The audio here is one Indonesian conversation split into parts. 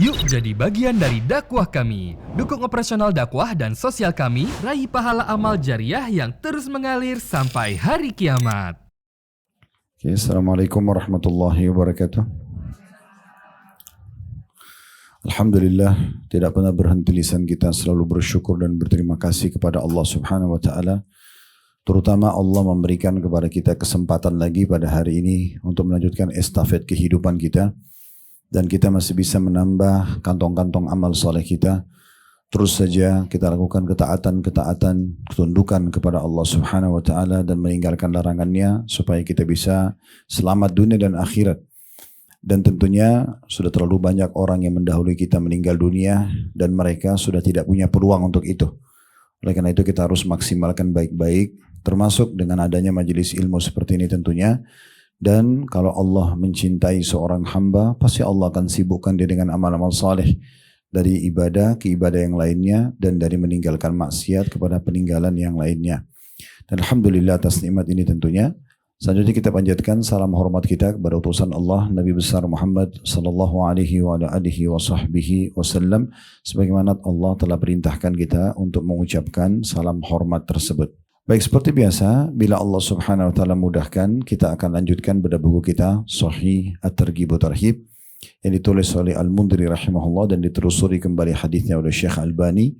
Yuk jadi bagian dari dakwah kami. Dukung operasional dakwah dan sosial kami, raih pahala amal jariah yang terus mengalir sampai hari kiamat. Oke, Assalamualaikum warahmatullahi wabarakatuh. Alhamdulillah, tidak pernah berhenti lisan kita selalu bersyukur dan berterima kasih kepada Allah Subhanahu wa taala. Terutama Allah memberikan kepada kita kesempatan lagi pada hari ini untuk melanjutkan estafet kehidupan kita. Dan kita masih bisa menambah kantong-kantong amal soleh kita. Terus saja kita lakukan ketaatan-ketaatan, ketundukan kepada Allah Subhanahu wa taala dan meninggalkan larangannya supaya kita bisa selamat dunia dan akhirat. Dan tentunya sudah terlalu banyak orang yang mendahului kita meninggal dunia dan mereka sudah tidak punya peluang untuk itu. Oleh karena itu kita harus maksimalkan baik-baik, termasuk dengan adanya majelis ilmu seperti ini tentunya. Dan kalau Allah mencintai seorang hamba, pasti Allah akan sibukkan dia dengan amal-amal saleh dari ibadah ke ibadah yang lainnya dan dari meninggalkan maksiat kepada peninggalan yang lainnya. Dan Alhamdulillah atas nikmat ini tentunya. Selanjutnya kita panjatkan salam hormat kita kepada utusan Allah Nabi besar Muhammad sallallahu alaihi wa alihi wa sahbihi wasallam, sebagaimana Allah telah perintahkan kita untuk mengucapkan salam hormat tersebut. Baik, seperti biasa, bila Allah Subhanahu wa taala mudahkan, kita akan lanjutkan pada buku kita Sahih At-Targhib wa Tarhib yang ditulis oleh Al-Mundhiri rahimahullah dan ditelusuri kembali hadisnya oleh Syekh Albani.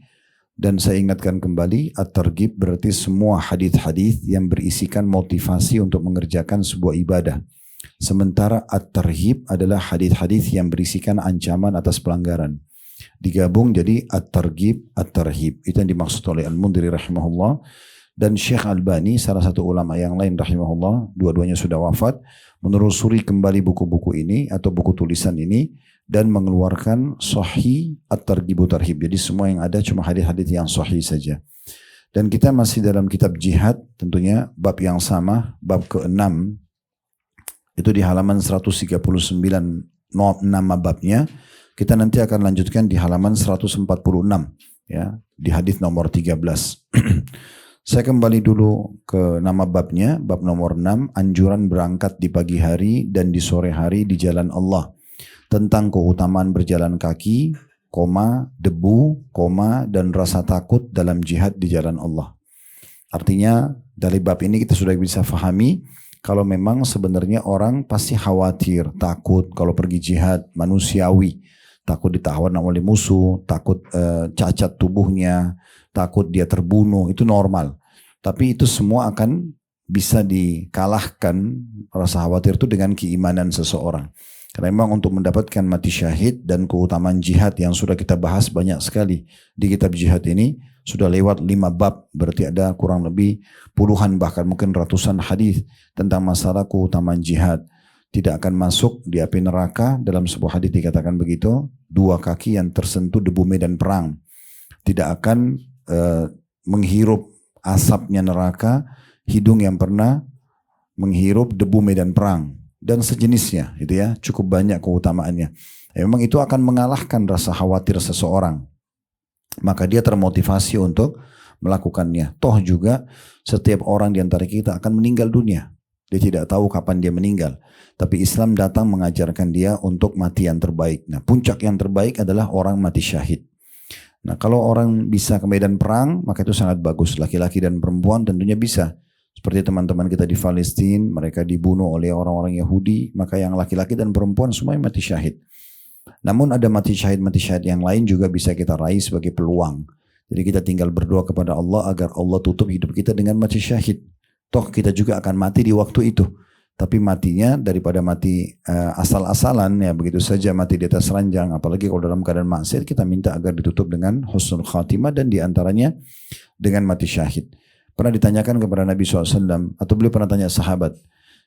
Dan saya ingatkan kembali, At-Targhib berarti semua hadis-hadis yang berisikan motivasi untuk mengerjakan sebuah ibadah. Sementara At-Tarhib adalah hadis-hadis yang berisikan ancaman atas pelanggaran. Digabung jadi At-Targhib, At-Tarhib. Itu yang dimaksud oleh Al-Mundhiri rahimahullah. Dan Syekh Albani, salah satu ulama yang lain rahimahullah, dua-duanya sudah wafat, menelusuri kembali buku-buku ini atau buku tulisan ini dan mengeluarkan Sahih At-Targhib wa Tarhib. Jadi semua yang ada cuma hadis-hadis yang sahih saja. Dan kita masih dalam kitab jihad, tentunya bab yang sama, bab ke-6, itu di halaman 139 nama babnya. Kita nanti akan lanjutkan di halaman 146, ya, di hadis nomor 13. Saya kembali dulu ke nama babnya, bab nomor 6, anjuran berangkat di pagi hari dan di sore hari di jalan Allah. Tentang keutamaan berjalan kaki, debu, dan rasa takut dalam jihad di jalan Allah. Artinya dari bab ini kita sudah bisa fahami kalau memang sebenarnya orang pasti khawatir, takut kalau pergi jihad, manusiawi. Takut ditawan oleh musuh, takut cacat tubuhnya, takut dia terbunuh, itu normal. Tapi itu semua akan bisa dikalahkan rasa khawatir itu dengan keimanan seseorang. Karena memang untuk mendapatkan mati syahid dan keutamaan jihad yang sudah kita bahas banyak sekali di kitab jihad ini, sudah lewat 5 bab, berarti ada kurang lebih puluhan bahkan mungkin ratusan hadis tentang masalah keutamaan jihad. Tidak akan masuk di api neraka, dalam sebuah hadis dikatakan begitu, 2 kaki yang tersentuh debu medan perang. Tidak akan menghirup asapnya neraka, hidung yang pernah menghirup debu medan perang dan sejenisnya, itu ya, cukup banyak keutamaannya. Memang itu akan mengalahkan rasa khawatir seseorang, maka dia termotivasi untuk melakukannya. Toh juga setiap orang di antara kita akan meninggal dunia. Dia tidak tahu kapan dia meninggal. Tapi Islam datang mengajarkan dia untuk mati yang terbaik. Nah, puncak yang terbaik adalah orang mati syahid. Nah, kalau orang bisa ke medan perang, maka itu sangat bagus. Laki-laki dan perempuan tentunya bisa. Seperti teman-teman kita di Palestina, mereka dibunuh oleh orang-orang Yahudi, maka yang laki-laki dan perempuan semuanya mati syahid. Namun ada mati syahid yang lain juga bisa kita raih sebagai peluang. Jadi kita tinggal berdoa kepada Allah agar Allah tutup hidup kita dengan mati syahid. Toh kita juga akan mati di waktu itu. Tapi matinya daripada mati asal-asalan, ya begitu saja mati di atas ranjang, apalagi kalau dalam keadaan maksiat, kita minta agar ditutup dengan husnul khatimah dan diantaranya dengan mati syahid. Pernah ditanyakan kepada Nabi SAW, atau beliau pernah tanya sahabat,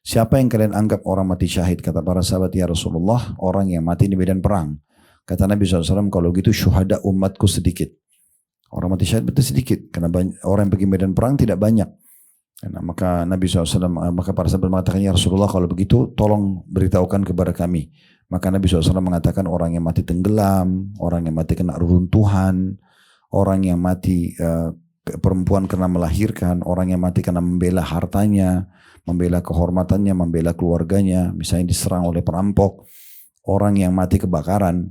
siapa yang kalian anggap orang mati syahid? Kata para sahabat, ya Rasulullah, orang yang mati di medan perang. Kata Nabi SAW, kalau gitu syuhada umatku sedikit. Orang mati syahid betul sedikit, karena orang yang pergi medan perang tidak banyak. Nah, maka Nabi SAW, maka para sahabat mengatakan, ya Rasulullah kalau begitu tolong beritahukan kepada kami. Maka Nabi SAW mengatakan orang yang mati tenggelam, orang yang mati kena reruntuhan, orang yang mati perempuan karena melahirkan, orang yang mati karena membela hartanya, membela kehormatannya, membela keluarganya, misalnya diserang oleh perampok, orang yang mati kebakaran,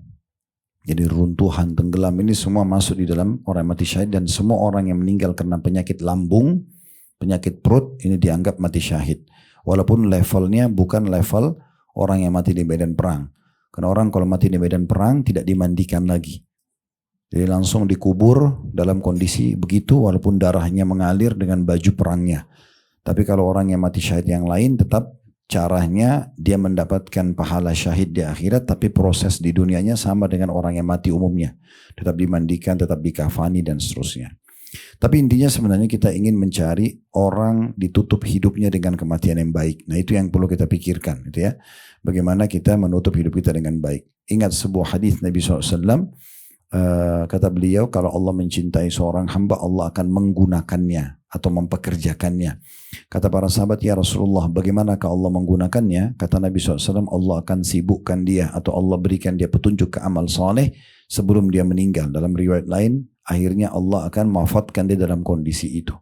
Jadi runtuhan, tenggelam, ini semua masuk di dalam orang yang mati syahid. Dan semua orang yang meninggal karena penyakit lambung, penyakit perut, ini dianggap mati syahid. Walaupun levelnya bukan level orang yang mati di medan perang. Karena orang kalau mati di medan perang tidak dimandikan lagi. Jadi langsung dikubur dalam kondisi begitu walaupun darahnya mengalir dengan baju perangnya. Tapi kalau orang yang mati syahid yang lain tetap caranya dia mendapatkan pahala syahid di akhirat, tapi proses di dunianya sama dengan orang yang mati umumnya. Tetap dimandikan, tetap dikafani dan seterusnya. Tapi intinya sebenarnya kita ingin mencari orang ditutup hidupnya dengan kematian yang baik. Nah itu yang perlu kita pikirkan, gitu ya. Bagaimana kita menutup hidup kita dengan baik. Ingat sebuah hadis Nabi SAW, kata beliau, kalau Allah mencintai seorang hamba, Allah akan menggunakannya atau mempekerjakannya. Kata para sahabat, ya Rasulullah, bagaimanakah Allah menggunakannya? Kata Nabi SAW, Allah akan sibukkan dia atau Allah berikan dia petunjuk ke amal soleh sebelum dia meninggal. Dalam riwayat lain, akhirnya Allah akan mewafatkan dia dalam kondisi itu.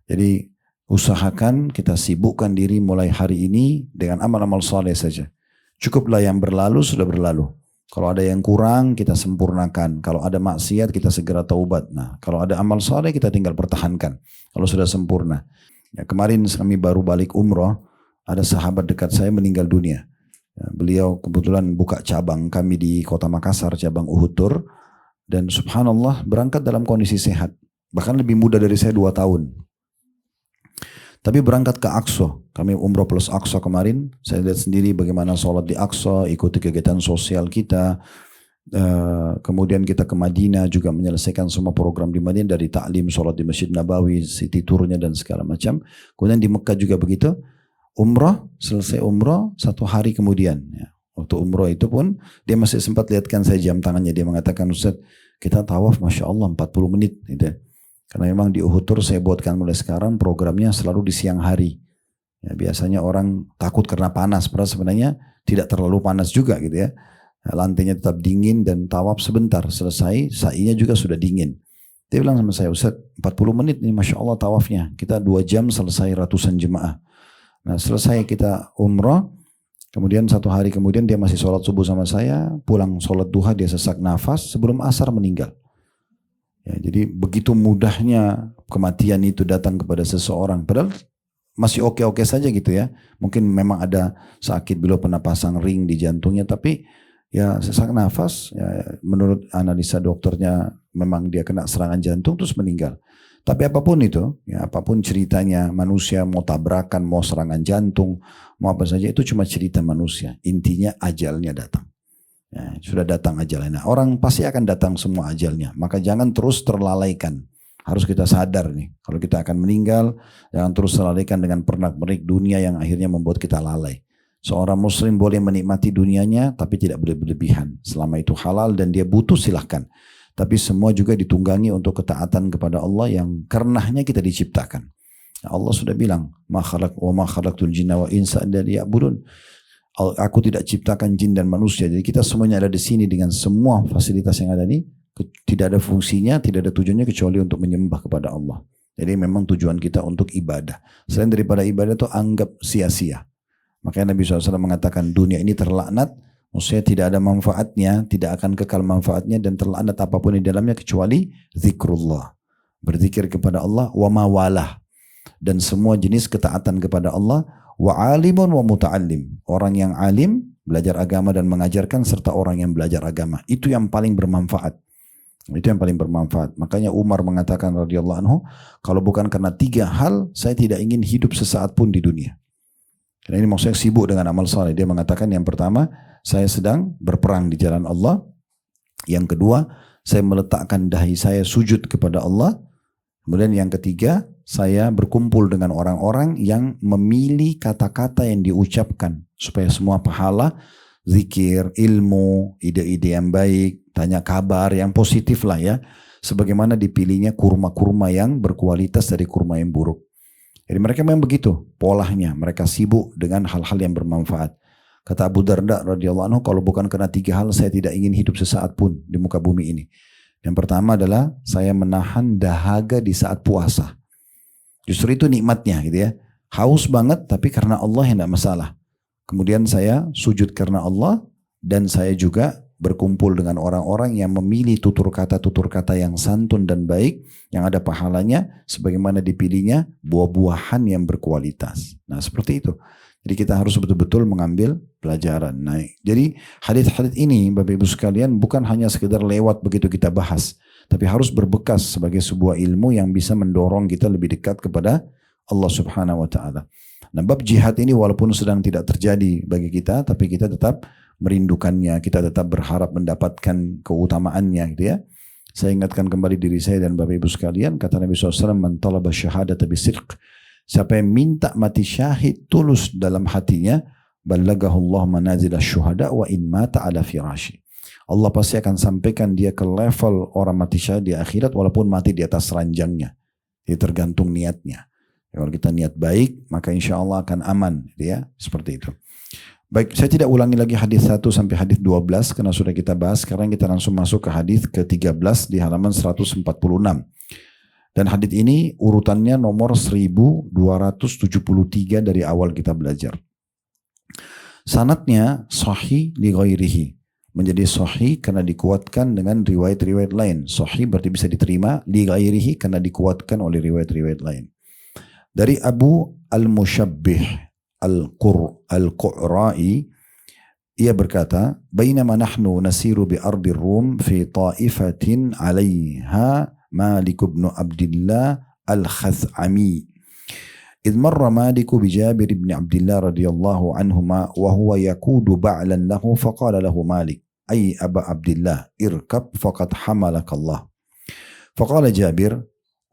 Jadi usahakan kita sibukkan diri mulai hari ini dengan amal-amal soleh saja. Cukuplah yang berlalu sudah berlalu. Kalau ada yang kurang kita sempurnakan. Kalau ada maksiat kita segera taubat. Nah, kalau ada amal soleh kita tinggal pertahankan. Kalau sudah sempurna. Ya, kemarin kami baru balik umroh. Ada sahabat dekat saya meninggal dunia. Ya, beliau kebetulan buka cabang kami di kota Makassar, cabang Uhud Tur. Dan subhanallah berangkat dalam kondisi sehat. Bahkan lebih muda dari saya 2 tahun. Tapi berangkat ke Aqsa. Kami umroh plus Aqsa kemarin. Saya lihat sendiri bagaimana sholat di Aqsa, ikuti kegiatan sosial kita. Kemudian kita ke Madinah juga menyelesaikan semua program di Madinah. Dari ta'lim, sholat di Masjid Nabawi, city tournya dan segala macam. Kemudian di Mekah juga begitu. Umroh, selesai umroh 1 hari kemudian. Ya. Waktu umroh itu pun dia masih sempat lihatkan saya jam tangannya. Dia mengatakan, Ustaz, kita tawaf Masya Allah 40 menit. Gitu. Karena memang di Uhud Tur saya buatkan mulai sekarang programnya selalu di siang hari. Ya, biasanya orang takut karena panas, padahal sebenarnya tidak terlalu panas juga gitu ya. Lantainya tetap dingin dan tawaf sebentar selesai, sa'inya juga sudah dingin. Dia bilang sama saya, Ustaz 40 menit ini Masya Allah tawafnya. Kita 2 jam selesai ratusan jemaah. Nah selesai kita umrah, kemudian 1 hari kemudian dia masih sholat subuh sama saya, pulang sholat duha dia sesak nafas, sebelum asar meninggal. Ya, jadi begitu mudahnya kematian itu datang kepada seseorang. Padahal masih oke-oke saja gitu ya. Mungkin memang ada sakit, beliau pernah pasang ring di jantungnya. Tapi ya sesak nafas, ya, menurut analisa dokternya memang dia kena serangan jantung terus meninggal. Tapi apapun itu, ya, apapun ceritanya, manusia mau tabrakan, mau serangan jantung, mau apa saja, itu cuma cerita manusia. Intinya ajalnya datang. Ya, sudah datang ajalnya. Nah, orang pasti akan datang semua ajalnya. Maka jangan terus terlalaikan. Harus kita sadar nih. Kalau kita akan meninggal, jangan terus terlalaikan dengan pernak-pernik dunia yang akhirnya membuat kita lalai. Seorang muslim boleh menikmati dunianya, tapi tidak boleh berlebihan. Selama itu halal dan dia butuh silahkan. Tapi semua juga ditunggangi untuk ketaatan kepada Allah yang karenanya kita diciptakan. Allah sudah bilang, ma khalaqtul jinna wa insa illa liya'budun. Aku tidak ciptakan jin dan manusia. Jadi kita semuanya ada di sini dengan semua fasilitas yang ada ini. Tidak ada fungsinya, tidak ada tujuannya kecuali untuk menyembah kepada Allah. Jadi memang tujuan kita untuk ibadah. Selain daripada ibadah itu anggap sia-sia. Makanya Nabi SAW mengatakan dunia ini terlaknat. Maksudnya tidak ada manfaatnya, tidak akan kekal manfaatnya dan terlaknat apapun di dalamnya kecuali zikrullah. Berzikir kepada Allah wa mawalah. Dan semua jenis ketaatan kepada Allah. Wa alimun wa muta'allim. Orang yang alim, belajar agama dan mengajarkan, serta orang yang belajar agama. Itu yang paling bermanfaat. Itu yang paling bermanfaat. Makanya Umar mengatakan radhiyallahu anhu, kalau bukan karena 3 hal, saya tidak ingin hidup sesaat pun di dunia. Karena ini maksudnya sibuk dengan amal saleh. Dia mengatakan yang pertama, saya sedang berperang di jalan Allah. Yang kedua, saya meletakkan dahi saya sujud kepada Allah. Kemudian yang ketiga, saya berkumpul dengan orang-orang yang memilih kata-kata yang diucapkan supaya semua pahala, zikir, ilmu, ide-ide yang baik, tanya kabar yang positif lah ya. Sebagaimana dipilihnya kurma-kurma yang berkualitas dari kurma yang buruk. Jadi mereka memang begitu polanya, mereka sibuk dengan hal-hal yang bermanfaat. Kata Abu Darda radhiyallahu anhu, kalau bukan karena 3 hal saya tidak ingin hidup sesaat pun di muka bumi ini. Yang pertama adalah saya menahan dahaga di saat puasa. Justru itu nikmatnya gitu ya. Haus banget tapi karena Allah yang tidak masalah. Kemudian saya sujud karena Allah dan saya juga berkumpul dengan orang-orang yang memilih tutur kata yang santun dan baik, yang ada pahalanya, sebagaimana dipilihnya buah-buahan yang berkualitas. Nah seperti itu. Jadi kita harus betul-betul mengambil pelajaran. Nah, jadi hadis-hadis ini Bapak Ibu sekalian bukan hanya sekedar lewat begitu kita bahas, tapi harus berbekas sebagai sebuah ilmu yang bisa mendorong kita lebih dekat kepada Allah Subhanahu wa taala. Nah, bab jihad ini walaupun sedang tidak terjadi bagi kita, tapi kita tetap merindukannya, kita tetap berharap mendapatkan keutamaannya gitu ya. Saya ingatkan kembali diri saya dan Bapak Ibu sekalian, kata Nabi SAW, man talaba syahadata bisidq, siapa yang minta mati syahid tulus dalam hatinya, ballagahullah manazil syuhada wa in mata ala firashi. Allah pasti akan sampaikan dia ke level orang mati syahid di akhirat walaupun mati di atas ranjangnya. Jadi tergantung niatnya. Kalau kita niat baik, maka insya Allah akan aman. Ya, seperti itu. Baik, saya tidak ulangi lagi hadis 1 sampai hadis 12 karena sudah kita bahas. Sekarang kita langsung masuk ke hadis ke-13 di halaman 146. Dan hadis ini urutannya nomor 1273 dari awal kita belajar. Sanadnya sahih li ghairihi. Menjadi sahih karena dikuatkan dengan riwayat-riwayat lain. Sahih berarti bisa diterima, li ghairihi karena dikuatkan oleh riwayat-riwayat lain. Dari Abu Al-Musyabbih Al-Qu'ra'i, ia berkata, bainama nahnu nasiru bi ardi Rum fi ta'ifatin 'alaiha Malik bin Abdullah Al-Khath'ami. إذ مر مالك بجابر بن عبد الله رضي الله عنهما وهو يقود بعلا له فقال له مالك أي أبا عبد الله اركب فقد حملك الله. فقال جابر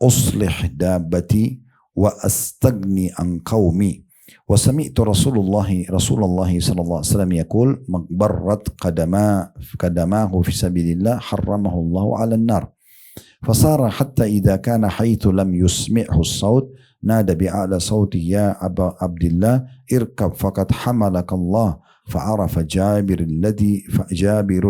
أصلح دابتي وأستغني عن قومي وسمعت رسول الله صلى الله عليه وسلم يقول مغبرت قدماه في سبيل الله حرمه الله على النار. فصار حتى إذا كان حيث لم يسمعه الصوت نادى بأعلى صوته يا أبا عبد الله اركب فقد حملك الله. فعرف جابر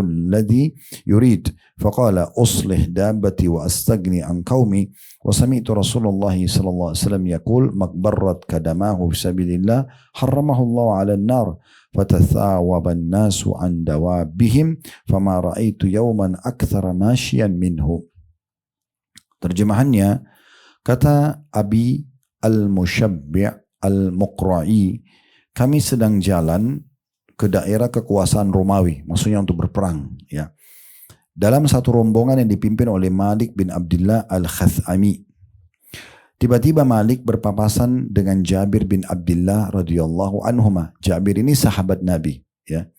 الذي يريد فقال أصلح دابتي وأستغني عن قومي وسمعت رسول الله صلى الله عليه وسلم يقول مغبرت قدماه في سبيل الله حرمه الله على النار. فتثاوب الناس عن دوابهم فما رأيت يوما أكثر ماشيا منه. Terjemahannya, kata Abi Al-Musyabbih Al-Muqra'i, kami sedang jalan ke daerah kekuasaan Romawi, maksudnya untuk berperang, ya. Dalam satu rombongan yang dipimpin oleh Malik bin Abdullah Al-Khath'ami. Tiba-tiba Malik berpapasan dengan Jabir bin Abdullah radhiyallahu anhuma. Jabir ini sahabat Nabi, ya,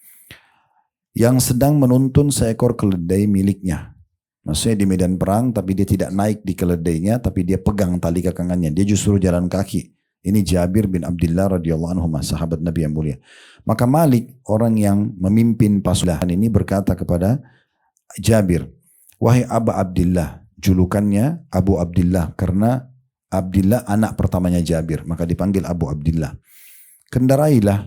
yang sedang menuntun seekor keledai miliknya. Maksudnya di medan perang, tapi dia tidak naik di keledainya, tapi dia pegang tali kakangannya. Dia justru jalan kaki. Ini Jabir bin Abdullah radhiyallahu anhu, sahabat Nabi yang mulia. Maka Malik, orang yang memimpin pasukan ini, berkata kepada Jabir, wahai Abu Abdullah, julukannya Abu Abdullah karena Abdullah anak pertamanya Jabir, maka dipanggil Abu Abdullah. Kendarailah,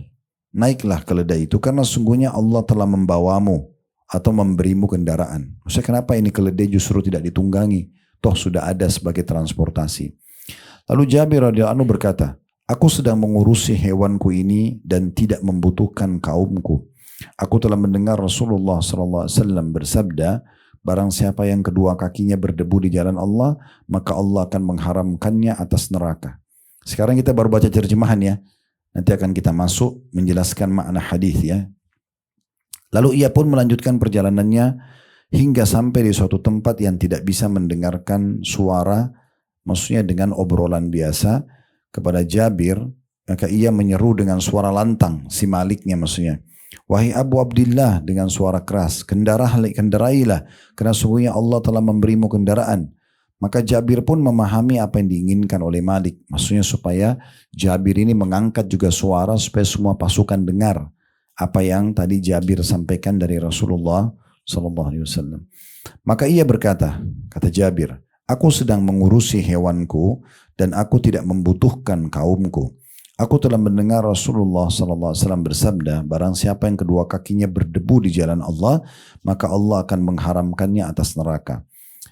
naiklah keledai itu karena sungguhnya Allah telah membawamu atau memberimu kendaraan. Maksudnya kenapa ini keledai justru tidak ditunggangi? Toh sudah ada sebagai transportasi. Lalu Jabir radhiyallahu anhu berkata, aku sedang mengurusi hewanku ini dan tidak membutuhkan kaumku. Aku telah mendengar Rasulullah SAW bersabda, barang siapa yang kedua kakinya berdebu di jalan Allah, maka Allah akan mengharamkannya atas neraka. Sekarang kita baru baca terjemahan ya. Nanti akan kita masuk menjelaskan makna hadis ya. Lalu ia pun melanjutkan perjalanannya hingga sampai di suatu tempat yang tidak bisa mendengarkan suara, maksudnya dengan obrolan biasa kepada Jabir, maka ia menyeru dengan suara lantang, si Maliknya maksudnya. Wahai Abu Abdullah, dengan suara keras, kendarailah, karena sungguhnya Allah telah memberimu kendaraan. Maka Jabir pun memahami apa yang diinginkan oleh Malik. Maksudnya supaya Jabir ini mengangkat juga suara supaya semua pasukan dengar apa yang tadi Jabir sampaikan dari Rasulullah SAW. Maka ia berkata, kata Jabir, aku sedang mengurusi hewanku dan aku tidak membutuhkan kaumku. Aku telah mendengar Rasulullah SAW bersabda, barang siapa yang kedua kakinya berdebu di jalan Allah, maka Allah akan mengharamkannya atas neraka.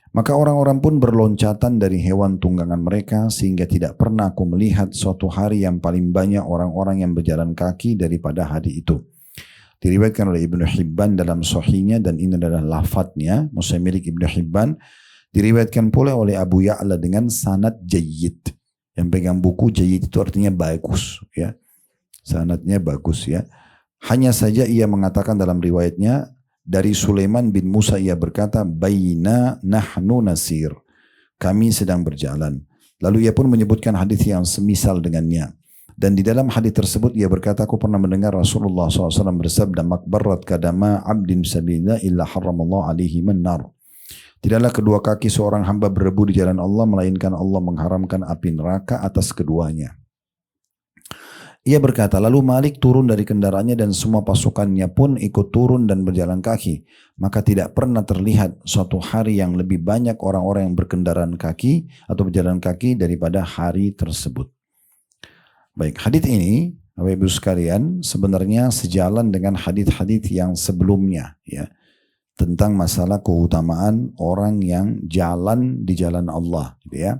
Maka orang-orang pun berloncatan dari hewan tunggangan mereka sehingga tidak pernah aku melihat suatu hari yang paling banyak orang-orang yang berjalan kaki daripada hari itu. Diriwayatkan oleh Ibnu Hibban dalam Sahihnya dan ini adalah lafadznya, Muslim milik Ibnu Hibban. Diriwayatkan pula oleh Abu Ya'la dengan sanad jayyid. Yang pegang buku jayyid itu artinya bagus, ya. Sanadnya bagus, ya. Hanya saja ia mengatakan dalam riwayatnya dari Sulaiman bin Musa ia berkata, "Baina nahnu nasir." Kami sedang berjalan. Lalu ia pun menyebutkan hadis yang semisal dengannya. Dan di dalam hadis tersebut ia berkata, aku pernah mendengar Rasulullah SAW bersabda, "Makbarat kadama abdin sabilillah illa haramallahu alaihi nar." Tidaklah kedua kaki seorang hamba berebu di jalan Allah, melainkan Allah mengharamkan api neraka atas keduanya. Ia berkata, lalu Malik turun dari kendaraannya dan semua pasukannya pun ikut turun dan berjalan kaki. Maka tidak pernah terlihat suatu hari yang lebih banyak orang-orang yang berkendaraan kaki atau berjalan kaki daripada hari tersebut. Baik, hadits ini, Bapak Ibu sekalian, sebenarnya sejalan dengan hadits-hadits yang sebelumnya, ya, tentang masalah keutamaan orang yang jalan di jalan Allah, gitu ya.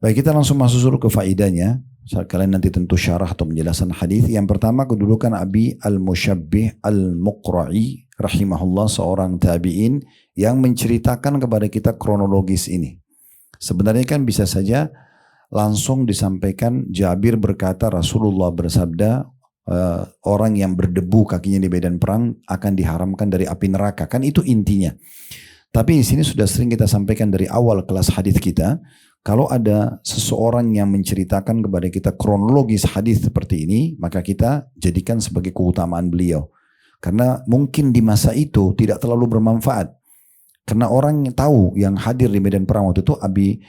Baik, kita langsung masuk ke faedahnya. Kalian nanti tentu syarah atau penjelasan hadis. Yang pertama, kedudukan Abi Al-Musyabbih Al-Muqra'i rahimahullah, seorang tabi'in yang menceritakan kepada kita kronologis ini. Sebenarnya kan bisa saja langsung disampaikan, Jabir berkata Rasulullah bersabda, orang yang berdebu kakinya di medan perang akan diharamkan dari api neraka. Kan itu intinya. Tapi di sini sudah sering kita sampaikan dari awal kelas hadis kita, kalau ada seseorang yang menceritakan kepada kita kronologis hadis seperti ini, maka kita jadikan sebagai keutamaan beliau. Karena mungkin di masa itu tidak terlalu bermanfaat. Karena orang yang tahu yang hadir di medan perang waktu itu, Abi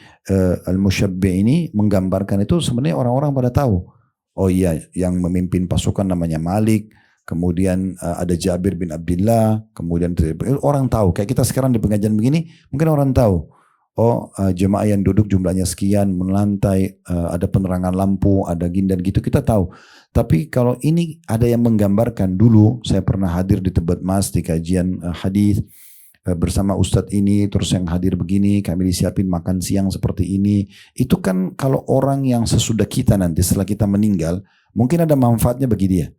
Al-Musyabbih ini menggambarkan itu sebenarnya orang-orang pada tahu. Oh iya, yang memimpin pasukan namanya Malik, kemudian ada Jabir bin Abdullah, kemudian orang tahu. Kayak kita sekarang di pengajian begini, mungkin orang tahu. Oh, jemaah yang duduk jumlahnya sekian, melantai, ada penerangan lampu, ada gindan gitu, kita tahu. Tapi kalau ini ada yang menggambarkan, dulu saya pernah hadir di Tebet Mas di kajian hadis bersama Ustadz ini, terus yang hadir begini, kami disiapin makan siang seperti ini. Itu kan kalau orang yang sesudah kita nanti, setelah kita meninggal, mungkin ada manfaatnya bagi dia.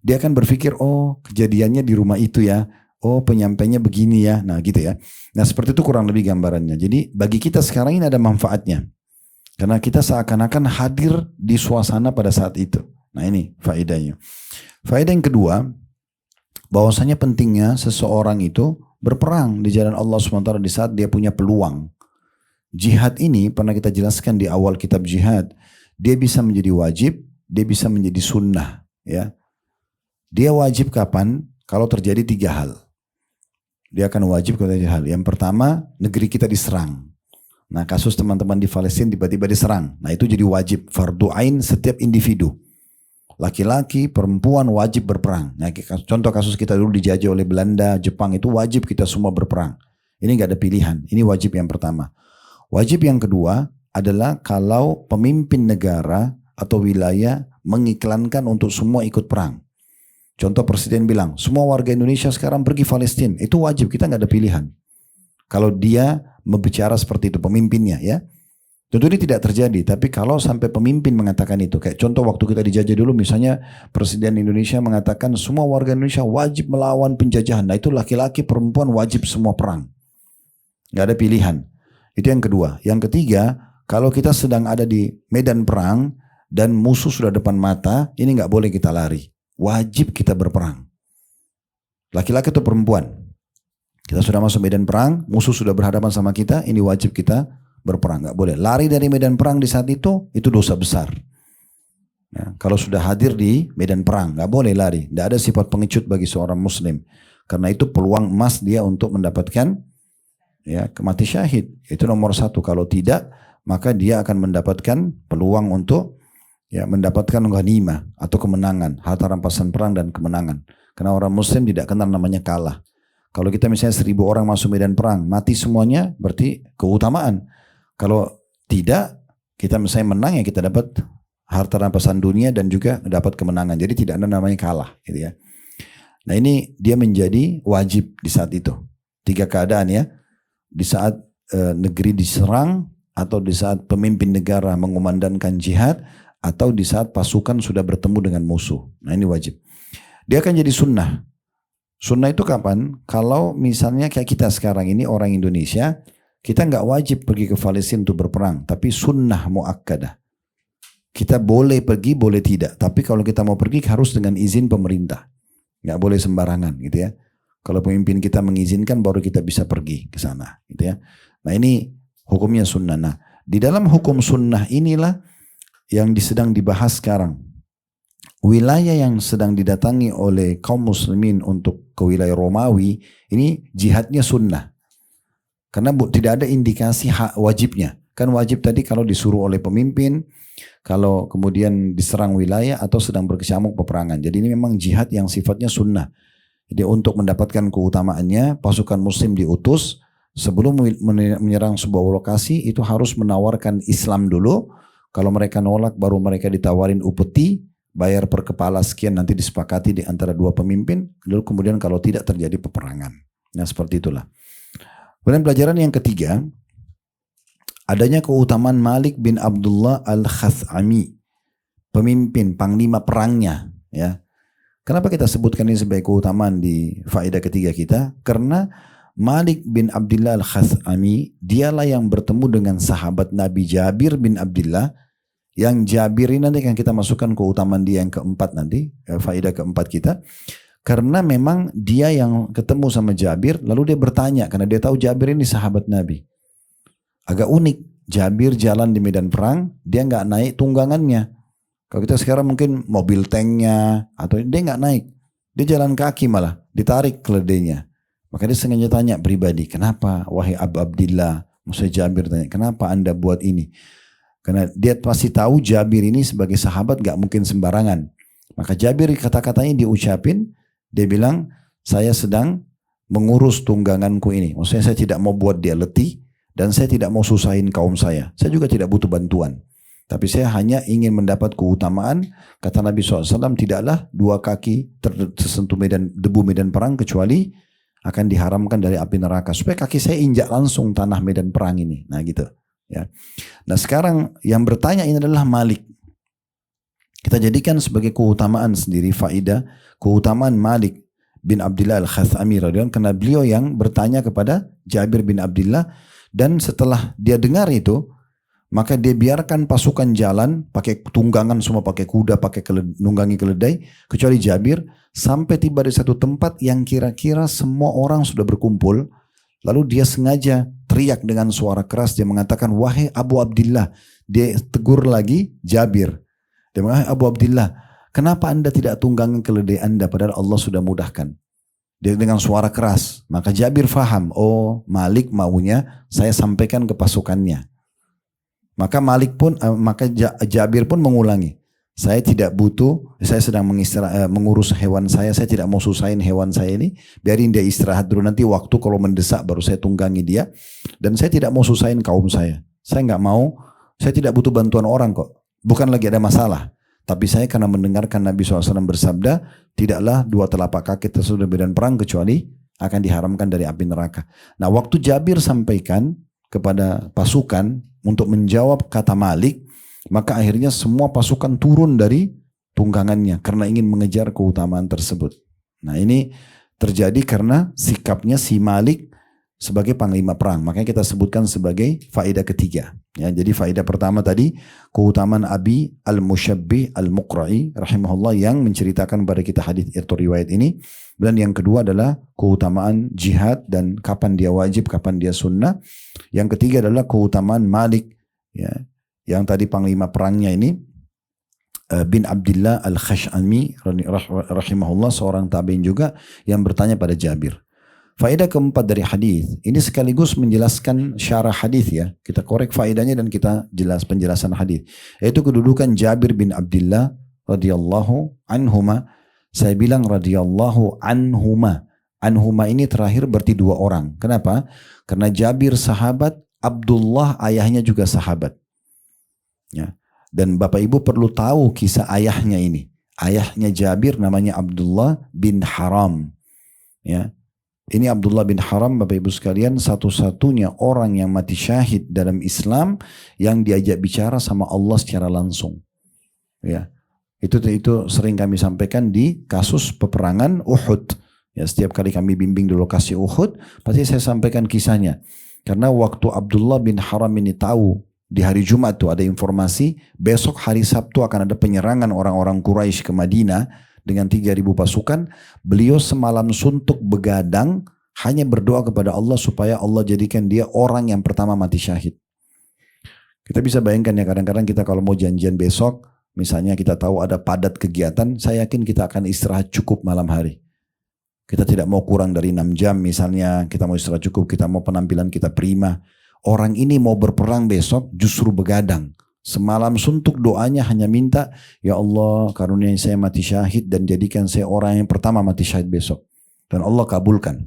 Dia akan berpikir, oh kejadiannya di rumah itu ya, oh penyampainya begini ya, nah gitu ya. Nah seperti itu kurang lebih gambarannya. Jadi bagi kita sekarang ini ada manfaatnya. Karena kita seakan-akan hadir di suasana pada saat itu. Nah ini faedahnya. Faedah yang kedua, bahwasanya pentingnya seseorang itu berperang di jalan Allah SWT di saat dia punya peluang. Jihad ini pernah kita jelaskan di awal kitab jihad. Dia bisa menjadi wajib, dia bisa menjadi sunnah. Ya. Dia wajib kapan? Kalau terjadi 3 hal. Dia akan wajib kalau terjadi hal. Yang pertama, negeri kita diserang. Nah kasus teman-teman di Palestina tiba-tiba diserang. Nah itu jadi wajib, fardu ain setiap individu. Laki-laki, perempuan wajib berperang. Nah, contoh kasus kita dulu dijajah oleh Belanda, Jepang, itu wajib kita semua berperang. Ini gak ada pilihan. Ini wajib yang pertama. Wajib yang kedua adalah kalau pemimpin negara atau wilayah mengiklankan untuk semua ikut perang. Contoh presiden bilang, semua warga Indonesia sekarang pergi Palestina. Itu wajib, kita gak ada pilihan. Kalau dia berbicara seperti itu, pemimpinnya ya. Tentu ini tidak terjadi, tapi kalau sampai pemimpin mengatakan itu, kayak contoh waktu kita dijajah dulu misalnya Presiden Indonesia mengatakan semua warga Indonesia wajib melawan penjajahan. Nah itu laki-laki perempuan wajib semua perang. Gak ada pilihan. Itu yang kedua. Yang ketiga, kalau kita sedang ada di medan perang dan musuh sudah depan mata, ini gak boleh kita lari. Wajib kita berperang. Laki-laki atau perempuan. Kita sudah masuk medan perang, musuh sudah berhadapan sama kita, ini wajib kita berperang, nggak boleh lari dari medan perang di saat itu dosa besar. Ya, kalau sudah hadir di medan perang, nggak boleh lari. Nggak ada sifat pengecut bagi seorang Muslim, karena itu peluang emas dia untuk mendapatkan ya mati syahid. Itu nomor 1. Kalau tidak, maka dia akan mendapatkan peluang untuk ya mendapatkan ghanimah atau kemenangan, harta rampasan perang dan kemenangan. Karena orang Muslim tidak kenal namanya kalah. Kalau kita misalnya 1000 orang masuk medan perang, mati semuanya, berarti keutamaan. Kalau tidak, kita misalnya menang ya kita dapat harta rampasan dunia dan juga dapat kemenangan. Jadi tidak ada namanya kalah, gitu ya. Nah ini dia menjadi wajib di saat itu. 3 keadaan ya. Di saat negeri diserang, atau di saat pemimpin negara mengumandangkan jihad, atau di saat pasukan sudah bertemu dengan musuh. Nah ini wajib. dia akan jadi sunnah. Sunnah itu kapan? Kalau misalnya kayak kita sekarang ini orang Indonesia, kita nggak wajib pergi ke Palestina untuk berperang, tapi sunnah muakkadah. Kita boleh pergi, boleh tidak. Tapi kalau kita mau pergi harus dengan izin pemerintah. Nggak boleh sembarangan gitu ya. Kalau pemimpin kita mengizinkan baru kita bisa pergi ke sana gitu ya. Nah ini hukumnya sunnah. Nah di dalam hukum sunnah inilah yang sedang dibahas sekarang. Wilayah yang sedang didatangi oleh kaum muslimin untuk ke wilayah Romawi, ini jihadnya sunnah. Karena tidak ada indikasi hak wajibnya. Kan wajib tadi kalau disuruh oleh pemimpin, kalau kemudian diserang wilayah atau sedang berkecamuk peperangan. Jadi ini memang jihad yang sifatnya sunnah. Jadi untuk mendapatkan keutamaannya, pasukan muslim diutus sebelum menyerang sebuah lokasi itu harus menawarkan Islam dulu. Kalau mereka nolak baru mereka ditawarin upeti, bayar per kepala sekian, nanti disepakati di antara dua pemimpin, lalu kemudian kalau tidak terjadi peperangan. Nah seperti itulah. Kemudian pelajaran yang ketiga, adanya keutamaan Malik bin Abdullah al-Khathami, pemimpin, panglima perangnya. Ya. Kenapa kita sebutkan ini sebagai keutamaan di faedah ketiga kita? Karena Malik bin Abdullah al-Khathami, dialah yang bertemu dengan sahabat Nabi Jabir bin Abdullah. Yang Jabir ini nanti akan kita masukkan keutamaan dia yang keempat nanti, faedah keempat kita. Karena memang dia yang ketemu sama Jabir, lalu dia bertanya, karena dia tahu Jabir ini sahabat Nabi. Agak unik, Jabir jalan di medan perang, dia nggak naik tunggangannya. Kalau kita sekarang mungkin mobil tanknya, atau dia nggak naik. Dia jalan kaki malah, ditarik keledainya. Maka dia sengaja tanya pribadi, kenapa wahai Abu Abdillah, maksudnya Jabir tanya, kenapa anda buat ini? Karena dia pasti tahu Jabir ini sebagai sahabat gak mungkin sembarangan. Maka Jabir kata-katanya diucapin, dia bilang, saya sedang mengurus tungganganku ini. Maksudnya saya tidak mau buat dia letih, dan saya tidak mau susahin kaum saya. Saya juga tidak butuh bantuan. Tapi saya hanya ingin mendapat keutamaan. Kata Nabi SAW, tidaklah dua kaki tersentuh debu medan perang, kecuali akan diharamkan dari api neraka. Supaya kaki saya injak langsung tanah medan perang ini. Nah gitu. Ya. Nah sekarang yang bertanya ini adalah Malik. Kita jadikan sebagai keutamaan sendiri faidah keutamaan Malik bin Abdullah al-Khathami radhiyallahu anhu, karena beliau yang bertanya kepada Jabir bin Abdullah, dan setelah dia dengar itu maka dia biarkan pasukan jalan pakai tunggangan semua, pakai kuda, pakai nunggangi keledai, kecuali Jabir, sampai tiba di satu tempat yang kira-kira semua orang sudah berkumpul. Lalu dia sengaja teriak dengan suara keras, dia mengatakan, wahai Abu Abdillah. Dia tegur lagi Jabir. Dia mengatakan, Abu Abdillah, kenapa anda tidak tunggangi keledai anda padahal Allah sudah mudahkan? Dia dengan suara keras. Maka Jabir faham, oh Malik maunya saya sampaikan ke pasukannya. Maka Jabir pun mengulangi, saya tidak butuh, saya sedang mengurus hewan saya tidak mau susahin hewan saya ini, biarin dia istirahat dulu, nanti waktu kalau mendesak baru saya tunggangi dia, dan saya tidak mau susahin kaum saya nggak mau, saya tidak butuh bantuan orang kok, bukan lagi ada masalah, tapi saya karena mendengarkan Nabi SAW bersabda, tidaklah dua telapak kaki tersentuh medan perang kecuali akan diharamkan dari api neraka. Nah waktu Jabir sampaikan kepada pasukan untuk menjawab kata Malik, maka akhirnya semua pasukan turun dari tunggangannya karena ingin mengejar keutamaan tersebut. Nah ini terjadi karena sikapnya si Malik sebagai panglima perang. Makanya kita sebutkan sebagai faedah ketiga. Ya, jadi faedah pertama tadi keutamaan Abi al-Musyabbih al-Muqra'i rahimahullah yang menceritakan kepada kita hadis atau riwayat ini. Dan yang kedua adalah keutamaan jihad dan kapan dia wajib, kapan dia sunnah. Yang ketiga adalah keutamaan Malik, ya, yang tadi panglima perangnya ini bin Abdullah al-Khash'ami rahimahullah, seorang tabi'in juga yang bertanya pada Jabir. Faedah keempat dari hadis ini sekaligus menjelaskan syarah hadis, ya. Kita korek faedahnya dan kita jelas penjelasan hadis. Yaitu kedudukan Jabir bin Abdullah radhiyallahu anhuma. Saya bilang radhiyallahu anhuma. Anhuma ini terakhir berarti dua orang. Kenapa? Karena Jabir sahabat, Abdullah ayahnya juga sahabat. Ya. Dan Bapak Ibu perlu tahu kisah ayahnya ini. Ayahnya Jabir namanya Abdullah bin Haram. Ya. Ini Abdullah bin Haram, Bapak Ibu sekalian, satu-satunya orang yang mati syahid dalam Islam yang diajak bicara sama Allah secara langsung. Ya. Itu sering kami sampaikan di kasus peperangan Uhud. Ya, setiap kali kami bimbing di lokasi Uhud, pasti saya sampaikan kisahnya. Karena waktu Abdullah bin Haram ini tahu di hari Jumat tuh ada informasi besok hari Sabtu akan ada penyerangan orang-orang Quraisy ke Madinah dengan 3.000 pasukan. Beliau semalam suntuk begadang hanya berdoa kepada Allah supaya Allah jadikan dia orang yang pertama mati syahid. Kita bisa bayangkan ya, kadang-kadang kita kalau mau janjian besok, misalnya kita tahu ada padat kegiatan, saya yakin kita akan istirahat cukup malam hari. Kita tidak mau kurang dari 6 jam misalnya, kita mau istirahat cukup, kita mau penampilan kita prima. Orang ini mau berperang besok justru begadang. Semalam suntuk doanya hanya minta, ya Allah karuniai saya mati syahid dan jadikan saya orang yang pertama mati syahid besok. Dan Allah kabulkan.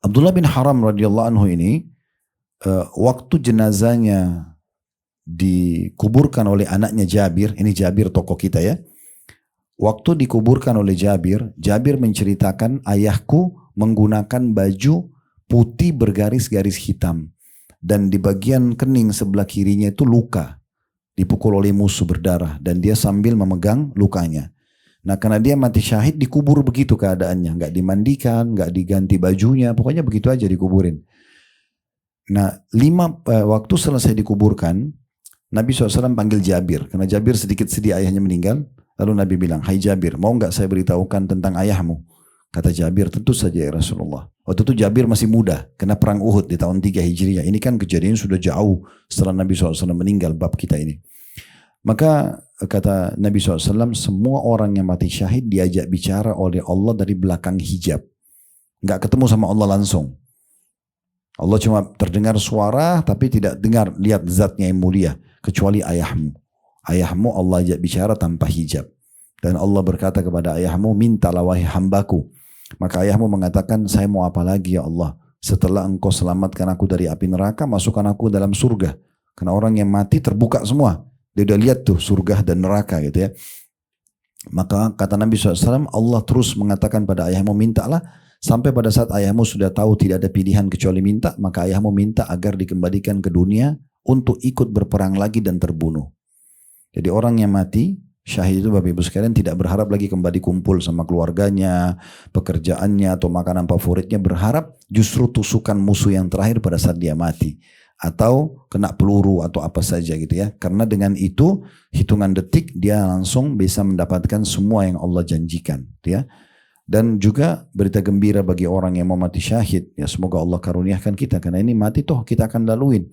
Abdullah bin Haram radhiyallahu anhu ini, waktu jenazahnya dikuburkan oleh anaknya Jabir, ini Jabir tokoh kita ya. Waktu dikuburkan oleh Jabir, Jabir menceritakan ayahku menggunakan baju putih bergaris-garis hitam. Dan di bagian kening sebelah kirinya itu luka. Dipukul oleh musuh berdarah. Dan dia sambil memegang lukanya. Nah karena dia mati syahid dikubur begitu keadaannya. Nggak dimandikan, nggak diganti bajunya. Pokoknya begitu aja dikuburin. Nah waktu selesai dikuburkan, Nabi SAW panggil Jabir. Karena Jabir sedikit sedih ayahnya meninggal. Lalu Nabi bilang, hai Jabir, mau nggak saya beritahukan tentang ayahmu? Kata Jabir, tentu saja ya Rasulullah. Waktu itu Jabir masih muda, kena perang Uhud di tahun 3 Hijriah. Ini kan kejadian sudah jauh setelah Nabi SAW meninggal, bab kita ini. Maka kata Nabi SAW, semua orang yang mati syahid diajak bicara oleh Allah dari belakang hijab. Nggak ketemu sama Allah langsung. Allah cuma terdengar suara, tapi tidak dengar, lihat zatnya yang mulia. Kecuali ayahmu. Ayahmu Allah ajak bicara tanpa hijab. Dan Allah berkata kepada ayahmu, mintalah wahai hambaku. Maka ayahmu mengatakan, saya mau apa lagi ya Allah? Setelah engkau selamatkan aku dari api neraka, masukkan aku dalam surga. Karena orang yang mati terbuka semua. Dia udah lihat tuh surga dan neraka gitu ya. Maka kata Nabi SAW, Allah terus mengatakan pada ayahmu, mintalah. Sampai pada saat ayahmu sudah tahu tidak ada pilihan kecuali minta, maka ayahmu minta agar dikembalikan ke dunia untuk ikut berperang lagi dan terbunuh. Jadi orang yang mati, syahid itu Bapak Ibu sekalian tidak berharap lagi kembali kumpul sama keluarganya, pekerjaannya atau makanan favoritnya, berharap justru tusukan musuh yang terakhir pada saat dia mati. Atau kena peluru atau apa saja gitu ya. Karena dengan itu hitungan detik dia langsung bisa mendapatkan semua yang Allah janjikan gitu ya. Dan juga berita gembira bagi orang yang mau mati syahid. Ya semoga Allah karuniakan kita, karena ini mati toh kita akan laluin.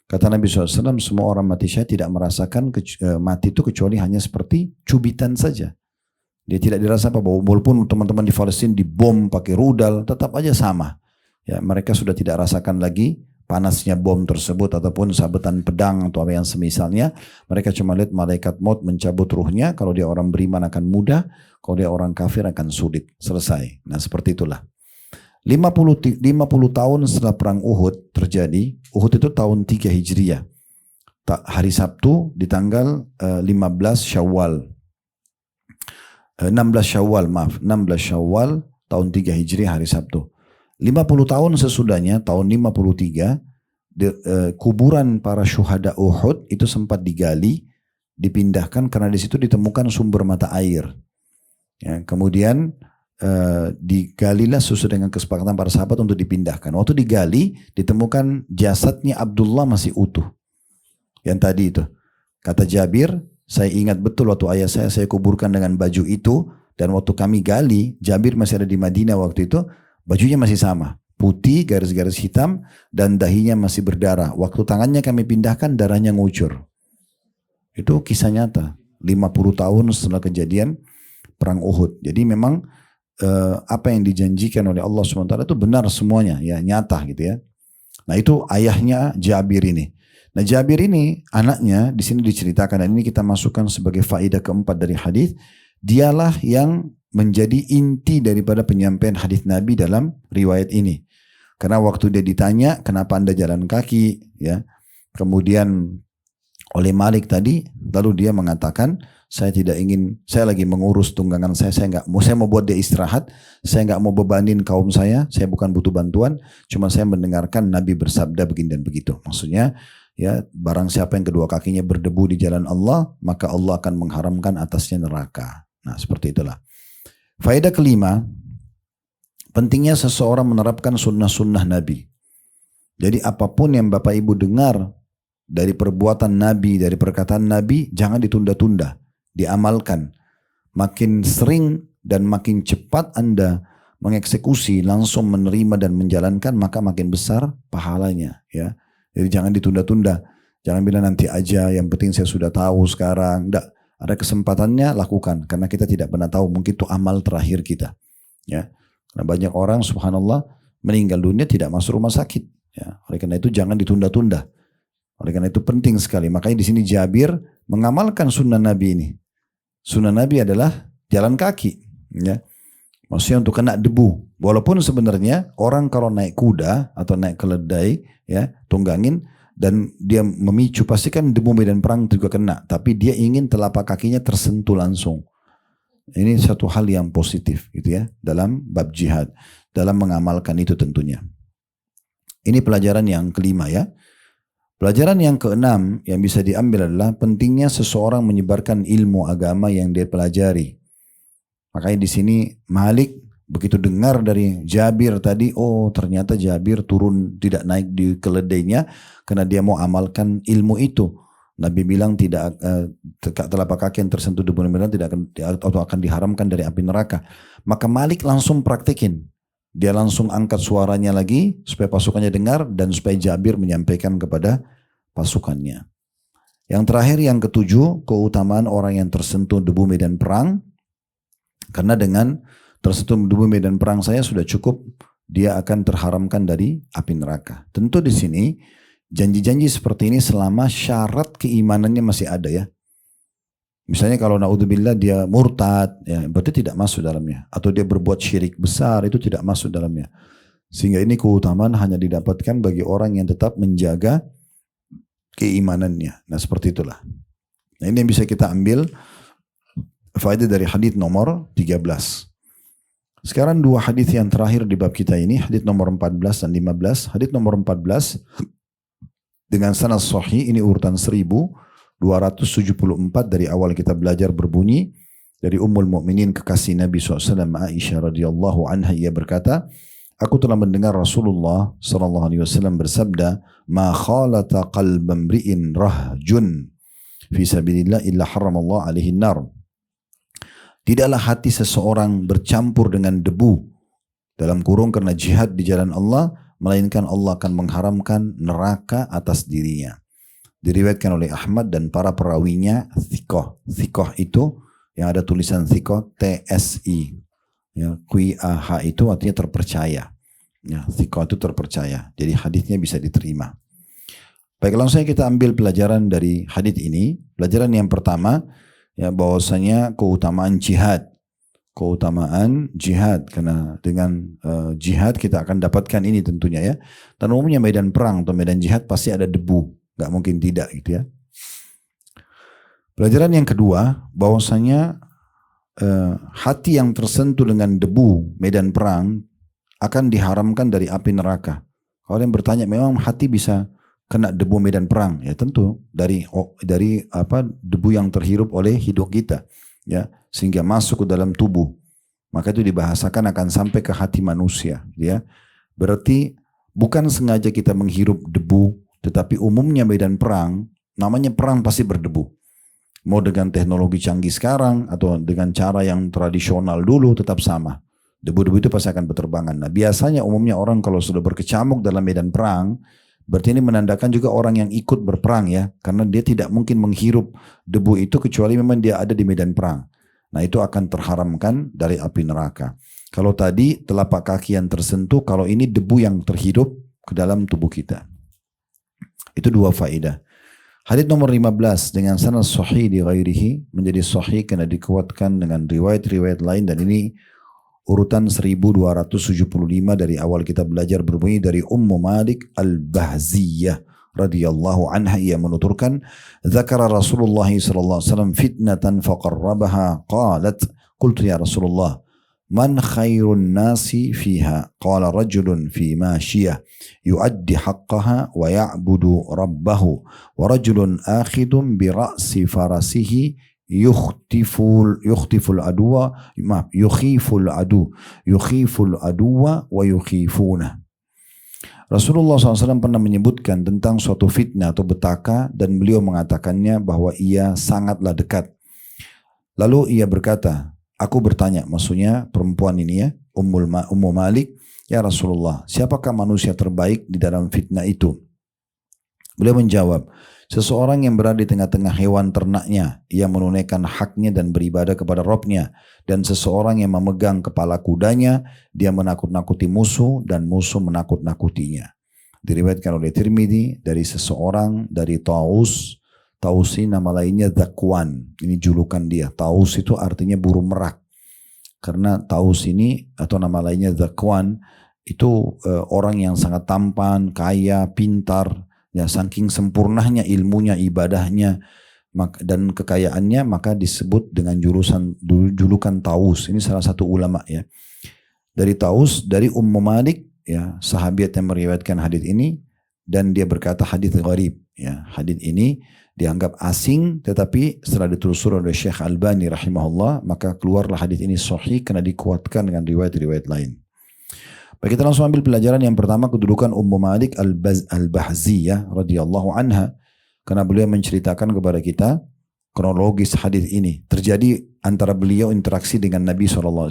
Kata Nabi SAW, semua orang mati syahid tidak merasakan mati itu kecuali hanya seperti cubitan saja. Dia tidak dirasa apa, walaupun teman-teman di Palestina dibom pakai rudal, tetap aja sama. Ya, mereka sudah tidak rasakan lagi panasnya bom tersebut ataupun sabetan pedang atau apa yang semisalnya. Mereka cuma lihat malaikat maut mencabut ruhnya. Kalau dia orang beriman akan mudah, kalau dia orang kafir akan sulit. Selesai. Nah seperti itulah. 50 tahun setelah perang Uhud terjadi, Uhud itu tahun 3 Hijriah. Hari Sabtu di tanggal 16 Syawal 16 Syawal tahun 3 Hijriah hari Sabtu. 50 tahun sesudahnya tahun 53 kuburan para syuhada Uhud itu sempat digali, dipindahkan karena di situ ditemukan sumber mata air. Ya, kemudian digalilah sesuai dengan kesepakatan para sahabat untuk dipindahkan. Waktu digali ditemukan jasadnya Abdullah masih utuh. Yang tadi itu kata Jabir, saya ingat betul waktu ayah saya kuburkan dengan baju itu, dan waktu kami gali, Jabir masih ada di Madinah waktu itu, bajunya masih sama, putih garis-garis hitam dan dahinya masih berdarah. Waktu tangannya kami pindahkan darahnya ngucur. Itu kisah nyata 50 tahun setelah kejadian perang Uhud. Jadi memang apa yang dijanjikan oleh Allah SWT itu benar semuanya, ya nyata gitu ya. Nah itu ayahnya Jabir ini. Nah Jabir ini anaknya di sini diceritakan, dan ini kita masukkan sebagai faedah keempat dari hadis. Dialah yang menjadi inti daripada penyampaian hadis Nabi dalam riwayat ini. Karena waktu dia ditanya kenapa anda jalan kaki, ya, kemudian oleh Malik tadi, lalu dia mengatakan, saya tidak ingin, saya lagi mengurus tunggangan saya mau buat dia istirahat, saya nggak mau bebanin kaum saya bukan butuh bantuan, cuma saya mendengarkan Nabi bersabda begini dan begitu. Maksudnya ya barang siapa yang kedua kakinya berdebu di jalan Allah, maka Allah akan mengharamkan atasnya neraka. Nah, seperti itulah. Faedah kelima, pentingnya seseorang menerapkan sunnah-sunnah Nabi. Jadi apapun yang Bapak Ibu dengar dari perbuatan Nabi, dari perkataan Nabi, jangan ditunda-tunda, diamalkan. Makin sering dan makin cepat Anda mengeksekusi, langsung menerima dan menjalankan, maka makin besar pahalanya. Ya. Jadi jangan ditunda-tunda. Jangan bilang nanti aja, yang penting saya sudah tahu sekarang. Tidak, ada kesempatannya lakukan. Karena kita tidak pernah tahu, mungkin itu amal terakhir kita. Ya. Karena banyak orang subhanallah meninggal dunia tidak masuk rumah sakit. Ya. Oleh karena itu jangan ditunda-tunda. Oleh karena itu penting sekali. Makanya di sini Jabir mengamalkan sunnah Nabi ini. Sunnah Nabi adalah jalan kaki. Ya. Maksudnya untuk kena debu. Walaupun sebenarnya orang kalau naik kuda atau naik keledai, ya, tunggangin, dan dia memicu, pasti kan debu medan perang juga kena. Tapi dia ingin telapak kakinya tersentuh langsung. Ini satu hal yang positif gitu ya, dalam bab jihad. Dalam mengamalkan itu tentunya. Ini pelajaran yang kelima ya. Pelajaran yang keenam yang bisa diambil adalah pentingnya seseorang menyebarkan ilmu agama yang dia pelajari. Makanya di sini Malik begitu dengar dari Jabir tadi, oh ternyata Jabir turun tidak naik di keledainya karena dia mau amalkan ilmu itu. Nabi bilang tidak telapak kaki yang tersentuh debu merah tidak akan atau akan diharamkan dari api neraka. Maka Malik langsung praktekin. Dia langsung angkat suaranya lagi supaya pasukannya dengar dan supaya Jabir menyampaikan kepada pasukannya. Yang terakhir yang ketujuh, keutamaan orang yang tersentuh debu medan perang. Karena dengan tersentuh debu medan perang saya sudah cukup, dia akan terharamkan dari api neraka. Tentu di sini janji-janji seperti ini selama syarat keimanannya masih ada ya. Misalnya kalau naudzubillah dia murtad, ya, berarti tidak masuk dalamnya. Atau dia berbuat syirik besar, itu tidak masuk dalamnya. Sehingga ini keutamaan hanya didapatkan bagi orang yang tetap menjaga keimanannya. Nah seperti itulah. Nah ini yang bisa kita ambil faedah dari hadits nomor 13. Sekarang dua hadits yang terakhir di bab kita ini, hadits nomor 14 dan 15. Hadits nomor 14 dengan sanad sahih, ini urutan 1274 dari awal kita belajar berbunyi dari Ummul Mukminin kekasih Nabi SAW Aisyah radhiyallahu anha, ia berkata, aku telah mendengar Rasulullah SAW bersabda, ma khalata qalba mri'in rahjun fi sabilillah illa haramallahu alaihi nar. Tidaklah hati seseorang bercampur dengan debu dalam kurung karena jihad di jalan Allah, melainkan Allah akan mengharamkan neraka atas dirinya. Diriwayatkan oleh Ahmad dan para perawinya thiqah. Thiqah itu yang ada tulisan thiqah TSI. Ya, QAH itu artinya terpercaya. Ya, thiqah itu terpercaya. Jadi hadisnya bisa diterima. Baik, langsung saja kita ambil pelajaran dari hadis ini. Pelajaran yang pertama, ya, bahwasanya keutamaan jihad. Keutamaan jihad, karena dengan jihad kita akan dapatkan ini tentunya ya. Dan umumnya medan perang atau medan jihad pasti ada debu. Gak mungkin tidak gitu ya. Pelajaran yang kedua, bahwasanya hati yang tersentuh dengan debu medan perang akan diharamkan dari api neraka. Kalau yang bertanya, memang hati bisa kena debu medan perang? Ya tentu dari debu yang terhirup oleh hidung kita, ya, sehingga masuk ke dalam tubuh. Maka itu dibahasakan akan sampai ke hati manusia, ya. Berarti bukan sengaja kita menghirup debu, tetapi umumnya medan perang, namanya perang pasti berdebu. Mau dengan teknologi canggih sekarang atau dengan cara yang tradisional dulu tetap sama. Debu-debu itu pasti akan berterbangan. Nah biasanya umumnya orang kalau sudah berkecamuk dalam medan perang, berarti ini menandakan juga orang yang ikut berperang ya. Karena dia tidak mungkin menghirup debu itu kecuali memang dia ada di medan perang. Nah itu akan terharamkan dari api neraka. Kalau tadi telapak kaki yang tersentuh, kalau ini debu yang terhirup ke dalam tubuh kita. Itu dua faedah. Hadits nomor 15 dengan sanad sahih di ghairihi, menjadi sahih karena dikuatkan dengan riwayat-riwayat lain, dan ini urutan 1275 dari awal kita belajar berbunyi dari Ummu Malik Al-Bahziyah radhiyallahu anha, ia menuturkan, dzakara Rasulullah sallallahu alaihi wasallam fitnatan faqarrabaha qalat qultu ya Rasulullah man khairun nasi fiha? Qala rajulun fi mashiyah yuaddi haqqaha wa ya'budu rabbahu wa rajulun akhidun bi ra'si farasihi yukhtiful aduwa wa yukhifuna. Rasulullah SAW pernah menyebutkan tentang suatu fitnah atau petaka dan beliau mengatakannya bahwa ia sangatlah dekat. Lalu ia berkata, aku bertanya, maksudnya perempuan ini ya, Ummu Malik, ya Rasulullah, siapakah manusia terbaik di dalam fitnah itu? Beliau menjawab, seseorang yang berada di tengah-tengah hewan ternaknya, ia menunaikan haknya dan beribadah kepada Rabbnya, dan seseorang yang memegang kepala kudanya, dia menakut-nakuti musuh dan musuh menakut-nakutinya. Diriwayatkan oleh Tirmidzi dari seseorang dari Taus. Taus ini nama lainnya Zakwan, ini julukan dia. Taus itu artinya burung merak. Karena Taus ini atau nama lainnya Zakwan itu orang yang sangat tampan, kaya, pintar, ya saking sempurnanya ilmunya, ibadahnya dan kekayaannya, maka disebut dengan julukan Taus. Ini salah satu ulama ya. Dari Taus, dari Ummu Malik ya, sahabiat yang meriwayatkan hadis ini, dan dia berkata hadis gharib ya. Hadis ini dianggap asing, tetapi setelah ditelusuri oleh Syekh Albani rahimahullah, maka keluarlah hadis ini sahih karena dikuatkan dengan riwayat-riwayat lain. Baik, kita langsung ambil pelajaran yang pertama, kedudukan Ummu Malik al-Bahziyah radhiyallahu anha, karena beliau menceritakan kepada kita kronologis hadis ini. Terjadi antara beliau interaksi dengan Nabi SAW.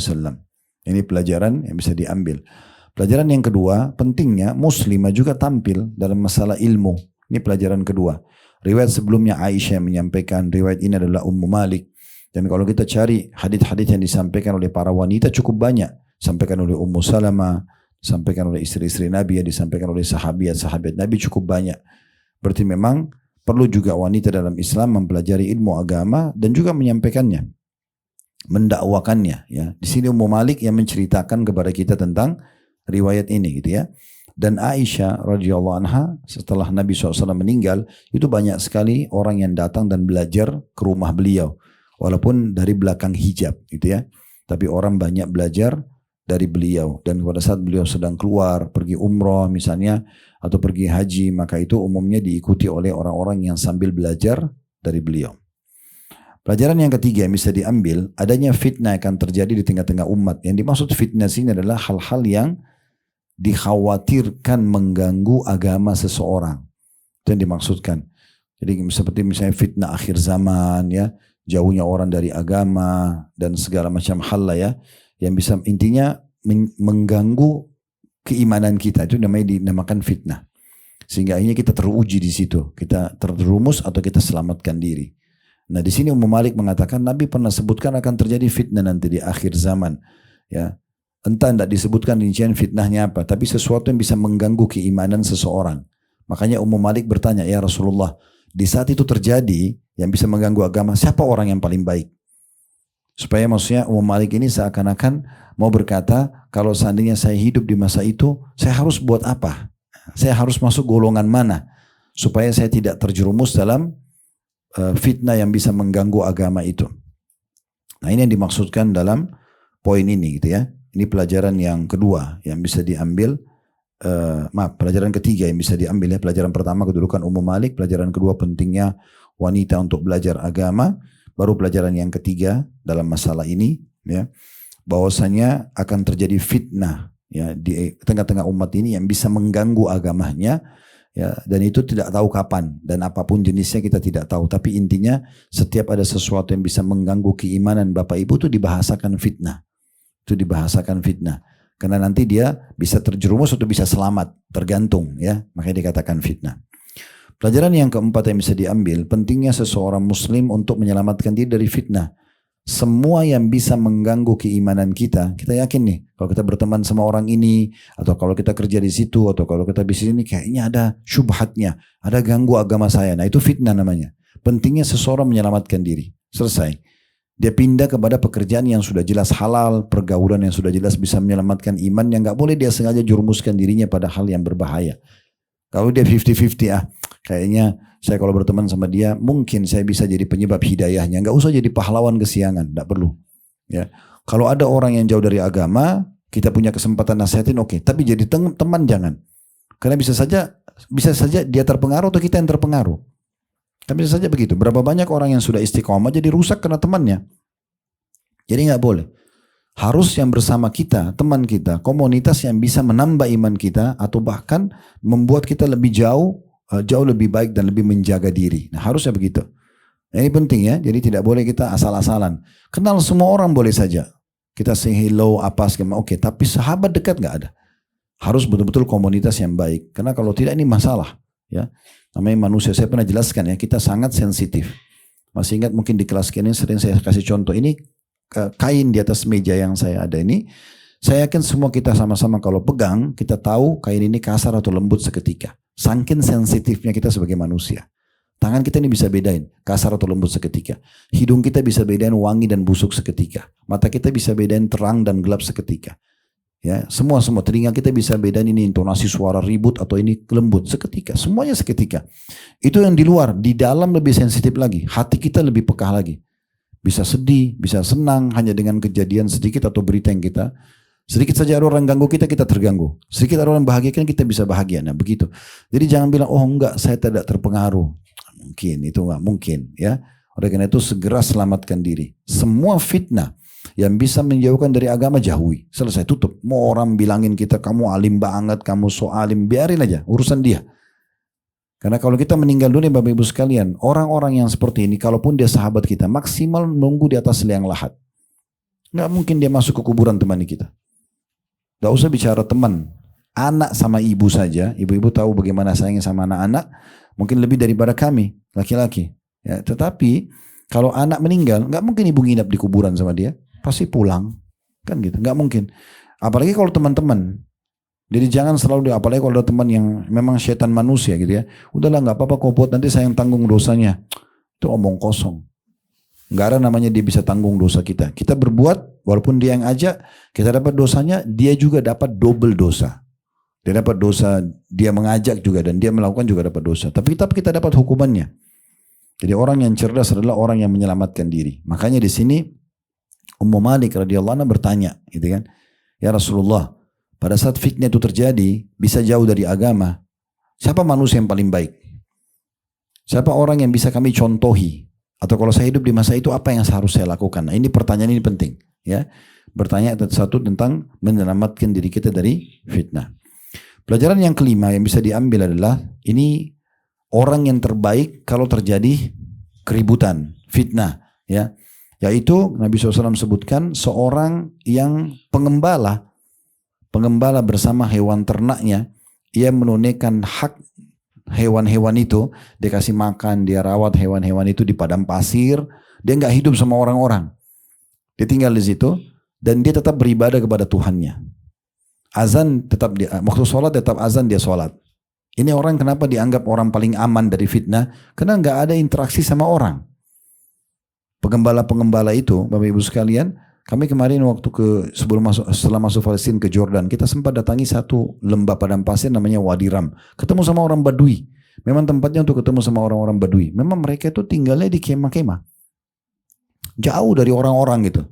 Ini pelajaran yang bisa diambil. Pelajaran yang kedua, pentingnya muslimah juga tampil dalam masalah ilmu. Ini pelajaran kedua. Riwayat sebelumnya Aisyah menyampaikan, riwayat ini adalah Ummu Malik. Dan kalau kita cari hadis-hadis yang disampaikan oleh para wanita cukup banyak. Disampaikan oleh Ummu Salamah, disampaikan oleh istri-istri Nabi, disampaikan oleh sahabat Nabi cukup banyak. Berarti memang perlu juga wanita dalam Islam mempelajari ilmu agama dan juga menyampaikannya, mendakwakannya. Ya. Di sini Ummu Malik yang menceritakan kepada kita tentang riwayat ini, gitu ya. Dan Aisyah radhiyallahu anha setelah Nabi SAW meninggal, itu banyak sekali orang yang datang dan belajar ke rumah beliau, walaupun dari belakang hijab, gitu ya. Tapi orang banyak belajar dari beliau. Dan pada saat beliau sedang keluar pergi umrah misalnya atau pergi haji, maka itu umumnya diikuti oleh orang-orang yang sambil belajar dari beliau. Pelajaran yang ketiga yang bisa diambil, adanya fitnah akan terjadi di tengah-tengah umat. Yang dimaksud fitnah sini adalah hal-hal yang dikhawatirkan mengganggu agama seseorang. Itu yang dimaksudkan. Jadi seperti misalnya fitnah akhir zaman ya, jauhnya orang dari agama dan segala macam hal lah ya, yang bisa intinya mengganggu keimanan kita, itu dinamakan fitnah. Sehingga akhirnya kita teruji di situ, kita terjerumus atau kita selamatkan diri. Nah di sini Ummu Malik mengatakan Nabi pernah sebutkan akan terjadi fitnah nanti di akhir zaman. Ya, entah tidak disebutkan rincian fitnahnya apa, tapi sesuatu yang bisa mengganggu keimanan seseorang. Makanya Ummu Malik bertanya, ya Rasulullah, di saat itu terjadi yang bisa mengganggu agama, siapa orang yang paling baik? Supaya maksudnya Ummu Malik ini seakan-akan mau berkata, kalau seandainya saya hidup di masa itu, saya harus buat apa? Saya harus masuk golongan mana? Supaya saya tidak terjerumus dalam fitnah yang bisa mengganggu agama itu. Nah ini yang dimaksudkan dalam poin ini, gitu ya. Ini pelajaran yang kedua yang bisa diambil, pelajaran ketiga yang bisa diambil ya. Pelajaran pertama kedudukan Ummu Malik, pelajaran kedua pentingnya wanita untuk belajar agama, baru pelajaran yang ketiga dalam masalah ini ya, bahwasanya akan terjadi fitnah ya di tengah-tengah umat ini yang bisa mengganggu agamanya ya, dan itu tidak tahu kapan dan apapun jenisnya kita tidak tahu, tapi intinya setiap ada sesuatu yang bisa mengganggu keimanan Bapak Ibu itu dibahasakan fitnah. Itu dibahasakan fitnah. Karena nanti dia bisa terjerumus atau bisa selamat. Tergantung ya. Makanya dikatakan fitnah. Pelajaran yang keempat yang bisa diambil. Pentingnya seseorang muslim untuk menyelamatkan diri dari fitnah. Semua yang bisa mengganggu keimanan kita. Kita yakin nih. Kalau kita berteman sama orang ini. Atau kalau kita kerja di situ. Atau kalau kita bisnis ini. Kayaknya ada syubhatnya. Ada ganggu agama saya. Nah itu fitnah namanya. Pentingnya seseorang menyelamatkan diri. Selesai. Dia pindah kepada pekerjaan yang sudah jelas halal, pergaulan yang sudah jelas bisa menyelamatkan iman, yang nggak boleh dia sengaja jurumuskan dirinya pada hal yang berbahaya. Kalau dia 50-50 kayaknya saya kalau berteman sama dia mungkin saya bisa jadi penyebab hidayahnya, nggak usah jadi pahlawan kesiangan, nggak perlu. Ya, Kalau ada orang yang jauh dari agama, kita punya kesempatan nasihatin, oke. Tapi jadi teman jangan. Karena bisa saja dia terpengaruh atau kita yang terpengaruh. Kan bisa saja begitu. Berapa banyak orang yang sudah istiqomah jadi rusak karena temannya. Jadi nggak boleh. Harus yang bersama kita, teman kita, komunitas yang bisa menambah iman kita atau bahkan membuat kita lebih jauh lebih baik dan lebih menjaga diri. Nah, harusnya begitu. Nah, ini penting ya. Jadi tidak boleh kita asal-asalan. Kenal semua orang boleh saja. Kita say hello apa segala oke, tapi sahabat dekat nggak ada. Harus betul-betul komunitas yang baik. Karena kalau tidak ini masalah, ya. Namanya manusia, saya pernah jelaskan ya, kita sangat sensitif. Masih ingat mungkin di kelas ini sering saya kasih contoh ini kain di atas meja yang saya ada ini. Saya yakin semua kita sama-sama kalau pegang, kita tahu kain ini kasar atau lembut seketika. Saking sensitifnya kita sebagai manusia. Tangan kita ini bisa bedain kasar atau lembut seketika. Hidung kita bisa bedain wangi dan busuk seketika. Mata kita bisa bedain terang dan gelap seketika. Ya, semua telinga kita bisa bedain ini intonasi suara ribut atau ini lembut seketika. Semuanya seketika. Itu yang di luar, di dalam lebih sensitif lagi. Hati kita lebih peka lagi. Bisa sedih, bisa senang hanya dengan kejadian sedikit atau berita yang kita. Sedikit saja ada orang ganggu kita, kita terganggu. Sedikit ada orang bahagiakan, kita bisa bahagia. Nah begitu. Jadi jangan bilang, oh enggak, saya tidak terpengaruh. Mungkin, itu enggak mungkin. Ya. Oleh karena itu segera selamatkan diri. Semua fitnah yang bisa menjauhkan dari agama jauhi. Selesai, tutup. Mau orang bilangin kita, kamu alim banget, kamu so alim, biarin aja, urusan dia. Karena kalau kita meninggal dunia Bapak Ibu sekalian, orang-orang yang seperti ini, kalaupun dia sahabat kita, maksimal nunggu di atas liang lahat. Nggak mungkin dia masuk ke kuburan temani kita. Nggak usah bicara teman. Anak sama ibu saja, ibu-ibu tahu bagaimana sayangnya sama anak-anak, mungkin lebih daripada kami, laki-laki. Ya, tetapi kalau anak meninggal, nggak mungkin ibu nginap di kuburan sama dia. Pasti pulang, kan gitu, nggak mungkin. Apalagi kalau teman-teman, jadi jangan selalu, apalagi kalau ada teman yang memang setan manusia gitu ya, udahlah nggak apa-apa kau buat nanti saya yang tanggung dosanya, itu omong kosong. Nggak ada namanya dia bisa tanggung dosa kita. Kita berbuat, walaupun dia yang ajak, kita dapat dosanya, dia juga dapat double dosa. Dia dapat dosa, dia mengajak juga dan dia melakukan juga dapat dosa. Tapi tetap kita dapat hukumannya. Jadi orang yang cerdas adalah orang yang menyelamatkan diri. Makanya di sini Ummu Malik radhiyallahu anha bertanya, gitu kan? Ya Rasulullah, pada saat fitnah itu terjadi, bisa jauh dari agama. Siapa manusia yang paling baik? Siapa orang yang bisa kami contohi? Atau kalau saya hidup di masa itu, apa yang harus saya lakukan? Nah, ini pertanyaan ini penting, ya. Bertanya satu tentang menyelamatkan diri kita dari fitnah. Pelajaran yang kelima yang bisa diambil adalah ini orang yang terbaik kalau terjadi keributan, fitnah, ya. Yaitu Nabi SAW sebutkan seorang yang pengembala bersama hewan ternaknya, ia menunaikan hak hewan-hewan itu, dia kasih makan, dia rawat hewan-hewan itu di padang pasir, dia nggak hidup sama orang-orang, dia tinggal di situ dan dia tetap beribadah kepada Tuhannya. Azan tetap waktu sholat tetap azan dia sholat. Ini orang kenapa dianggap orang paling aman dari fitnah? Karena nggak ada interaksi sama orang. Pengembala-pengembala itu, Bapak Ibu sekalian, kami kemarin waktu setelah masuk Palestina ke Jordan, kita sempat datangi satu lembah padang pasir namanya Wadi Ram. Ketemu sama orang Badui. Memang tempatnya untuk ketemu sama orang-orang Badui. Memang mereka itu tinggalnya di kemah-kemah. Jauh dari orang-orang gitu.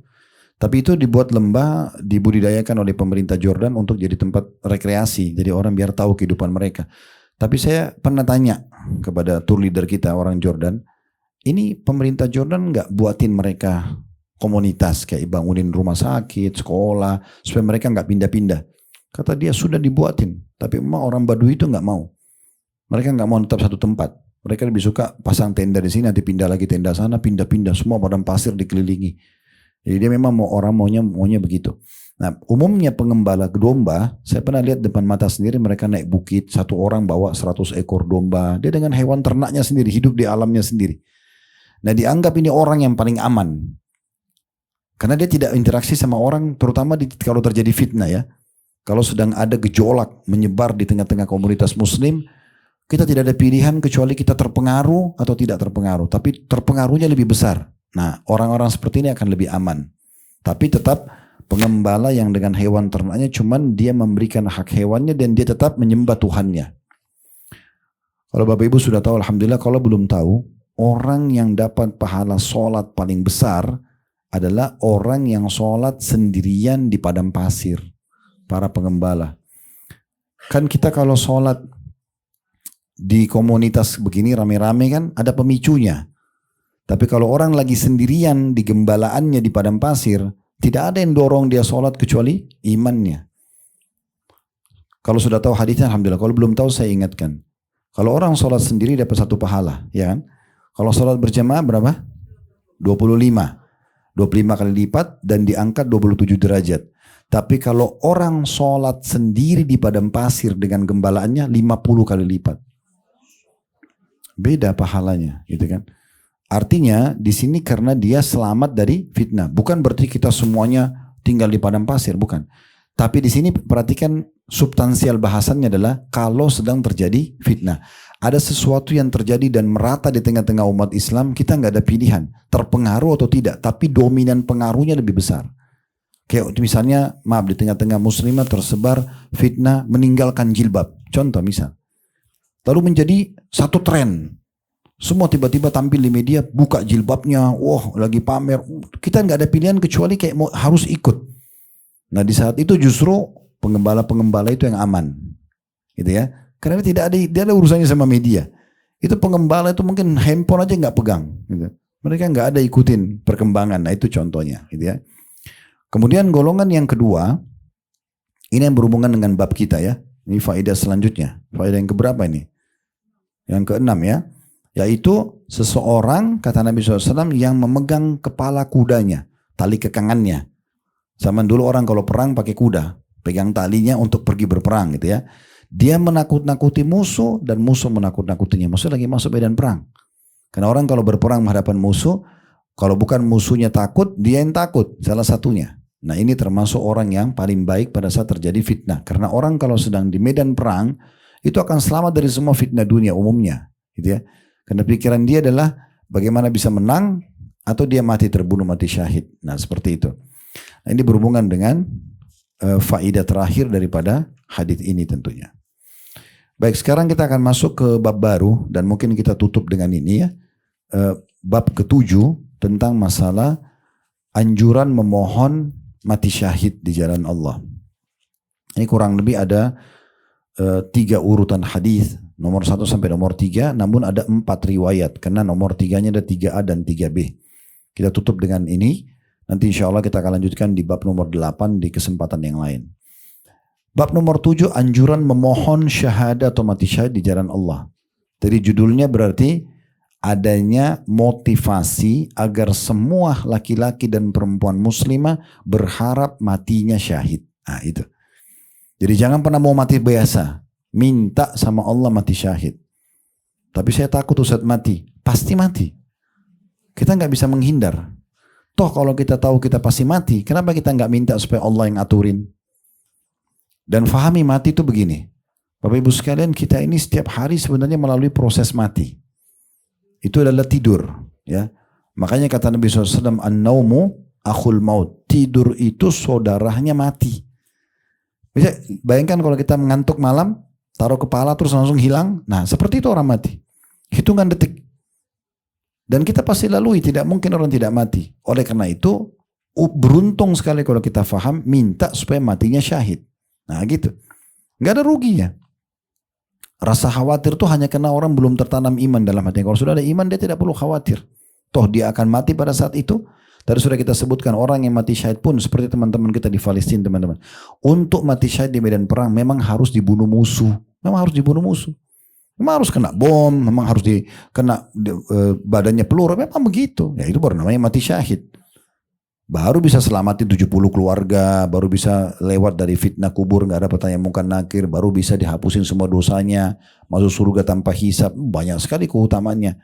Tapi itu dibuat lembah, dibudidayakan oleh pemerintah Jordan untuk jadi tempat rekreasi. Jadi orang biar tahu kehidupan mereka. Tapi saya pernah tanya kepada tour leader kita, orang Jordan, ini pemerintah Jordan nggak buatin mereka komunitas kayak bangunin rumah sakit, sekolah, supaya mereka nggak pindah-pindah. Kata dia sudah dibuatin, tapi memang orang Badui itu nggak mau. Mereka nggak mau tetap satu tempat. Mereka lebih suka pasang tenda di sini, nanti pindah lagi tenda sana, pindah-pindah, semua padang pasir dikelilingi. Jadi dia memang maunya begitu. Nah, umumnya pengembala domba, saya pernah lihat depan mata sendiri mereka naik bukit, satu orang bawa 100 ekor domba, dia dengan hewan ternaknya sendiri, hidup di alamnya sendiri. Nah, dianggap ini orang yang paling aman. Karena dia tidak interaksi sama orang, terutama kalau terjadi fitnah ya. Kalau sedang ada gejolak menyebar di tengah-tengah komunitas muslim, kita tidak ada pilihan kecuali kita terpengaruh atau tidak terpengaruh. Tapi terpengaruhnya lebih besar. Nah, orang-orang seperti ini akan lebih aman. Tapi tetap pengembala yang dengan hewan ternaknya, cuman dia memberikan hak hewannya dan dia tetap menyembah Tuhannya. Kalau Bapak Ibu sudah tahu, alhamdulillah. Kalau belum tahu, orang yang dapat pahala sholat paling besar adalah orang yang sholat sendirian di padang pasir. Para pengembala. Kan kita kalau sholat di komunitas begini rame-rame kan ada pemicunya. Tapi kalau orang lagi sendirian di gembalaannya di padang pasir, tidak ada yang dorong dia sholat kecuali imannya. Kalau sudah tahu hadisnya alhamdulillah, kalau belum tahu saya ingatkan. Kalau orang sholat sendiri dapat 1 pahala, ya kan? Kalau sholat berjamaah berapa? 25. 25 kali lipat dan diangkat 27 derajat. Tapi kalau orang sholat sendiri di padang pasir dengan gembalaannya 50 kali lipat. Beda pahalanya, gitu kan? Artinya di sini karena dia selamat dari fitnah. Bukan berarti kita semuanya tinggal di padang pasir, bukan. Tapi di sini perhatikan substansial bahasannya adalah kalau sedang terjadi fitnah. Ada sesuatu yang terjadi dan merata di tengah-tengah umat Islam, kita nggak ada pilihan. Terpengaruh atau tidak, tapi dominan pengaruhnya lebih besar. Kayak misalnya, maaf, di tengah-tengah muslimah tersebar fitnah meninggalkan jilbab. Contoh misal. Lalu menjadi satu tren. Semua tiba-tiba tampil di media, buka jilbabnya, wah lagi pamer. Kita nggak ada pilihan kecuali kayak harus ikut. Nah di saat itu justru pengembala-pengembala itu yang aman. Gitu ya. Karena tidak ada urusannya sama media. Itu pengembala itu mungkin handphone aja nggak pegang. Gitu. Mereka nggak ada ikutin perkembangan. Nah itu contohnya. Gitu ya. Kemudian golongan yang kedua, ini yang berhubungan dengan bab kita ya. Ini faedah selanjutnya. Faedah yang keberapa ini? Yang keenam ya. Yaitu seseorang, kata Nabi SAW, yang memegang kepala kudanya, tali kekangannya. Zaman dulu orang kalau perang pakai kuda, pegang talinya untuk pergi berperang gitu ya. Dia menakut-nakuti musuh dan musuh menakut-nakutinya. Maksudnya lagi masuk medan perang. Karena orang kalau berperang menghadapan musuh, kalau bukan musuhnya takut, dia yang takut, salah satunya. Nah ini termasuk orang yang paling baik pada saat terjadi fitnah. Karena orang kalau sedang di medan perang, itu akan selamat dari semua fitnah dunia umumnya. Gitu ya. Karena pikiran dia adalah bagaimana bisa menang atau dia mati terbunuh, mati syahid. Nah seperti itu. Nah, ini berhubungan dengan faedah terakhir daripada hadis ini tentunya. Baik, sekarang kita akan masuk ke bab baru dan mungkin kita tutup dengan ini ya. Bab ke-7 tentang masalah anjuran memohon mati syahid di jalan Allah. Ini kurang lebih ada 3 urutan hadis. Nomor 1 sampai nomor 3, namun ada 4 riwayat. Karena nomor 3-nya ada 3A dan 3B. Kita tutup dengan ini. Nanti insya Allah kita akan lanjutkan di bab nomor 8 di kesempatan yang lain. Bab nomor 7, anjuran memohon syahadat atau mati syahid di jalan Allah. Dari judulnya berarti adanya motivasi agar semua laki-laki dan perempuan muslimah berharap matinya syahid. Nah itu. Jadi jangan pernah mau mati biasa. Minta sama Allah mati syahid. Tapi saya takut Ustaz mati. Pasti mati. Kita nggak bisa menghindar. Toh kalau kita tahu kita pasti mati, kenapa kita nggak minta supaya Allah yang aturin? Dan fahami mati itu begini. Bapak Ibu sekalian, kita ini setiap hari sebenarnya melalui proses mati. Itu adalah tidur. Ya. Makanya kata Nabi SAW, an-naumu akhul maut. Tidur itu saudaranya mati. Bisa bayangkan kalau kita mengantuk malam, taruh kepala terus langsung hilang. Nah seperti itu orang mati. Hitungan detik. Dan kita pasti lalui. Tidak mungkin orang tidak mati. Oleh karena itu beruntung sekali kalau kita faham. Minta supaya matinya syahid. Nah gitu. Gak ada ruginya. Rasa khawatir itu hanya karena orang belum tertanam iman dalam hatinya. Kalau sudah ada iman dia tidak perlu khawatir. Toh dia akan mati pada saat itu. Tadi sudah kita sebutkan orang yang mati syahid pun seperti teman-teman kita di Palestina teman-teman. Untuk mati syahid di medan perang memang harus dibunuh musuh. Memang harus dibunuh musuh. Memang harus kena bom, memang harus kena badannya peluru. Memang begitu. Ya itu baru namanya mati syahid. Baru bisa selamatin 70 keluarga. Baru bisa lewat dari fitnah kubur. Gak ada pertanyaan mungkar nakir. Baru bisa dihapusin semua dosanya. Masuk surga tanpa hisab. Banyak sekali keutamaannya.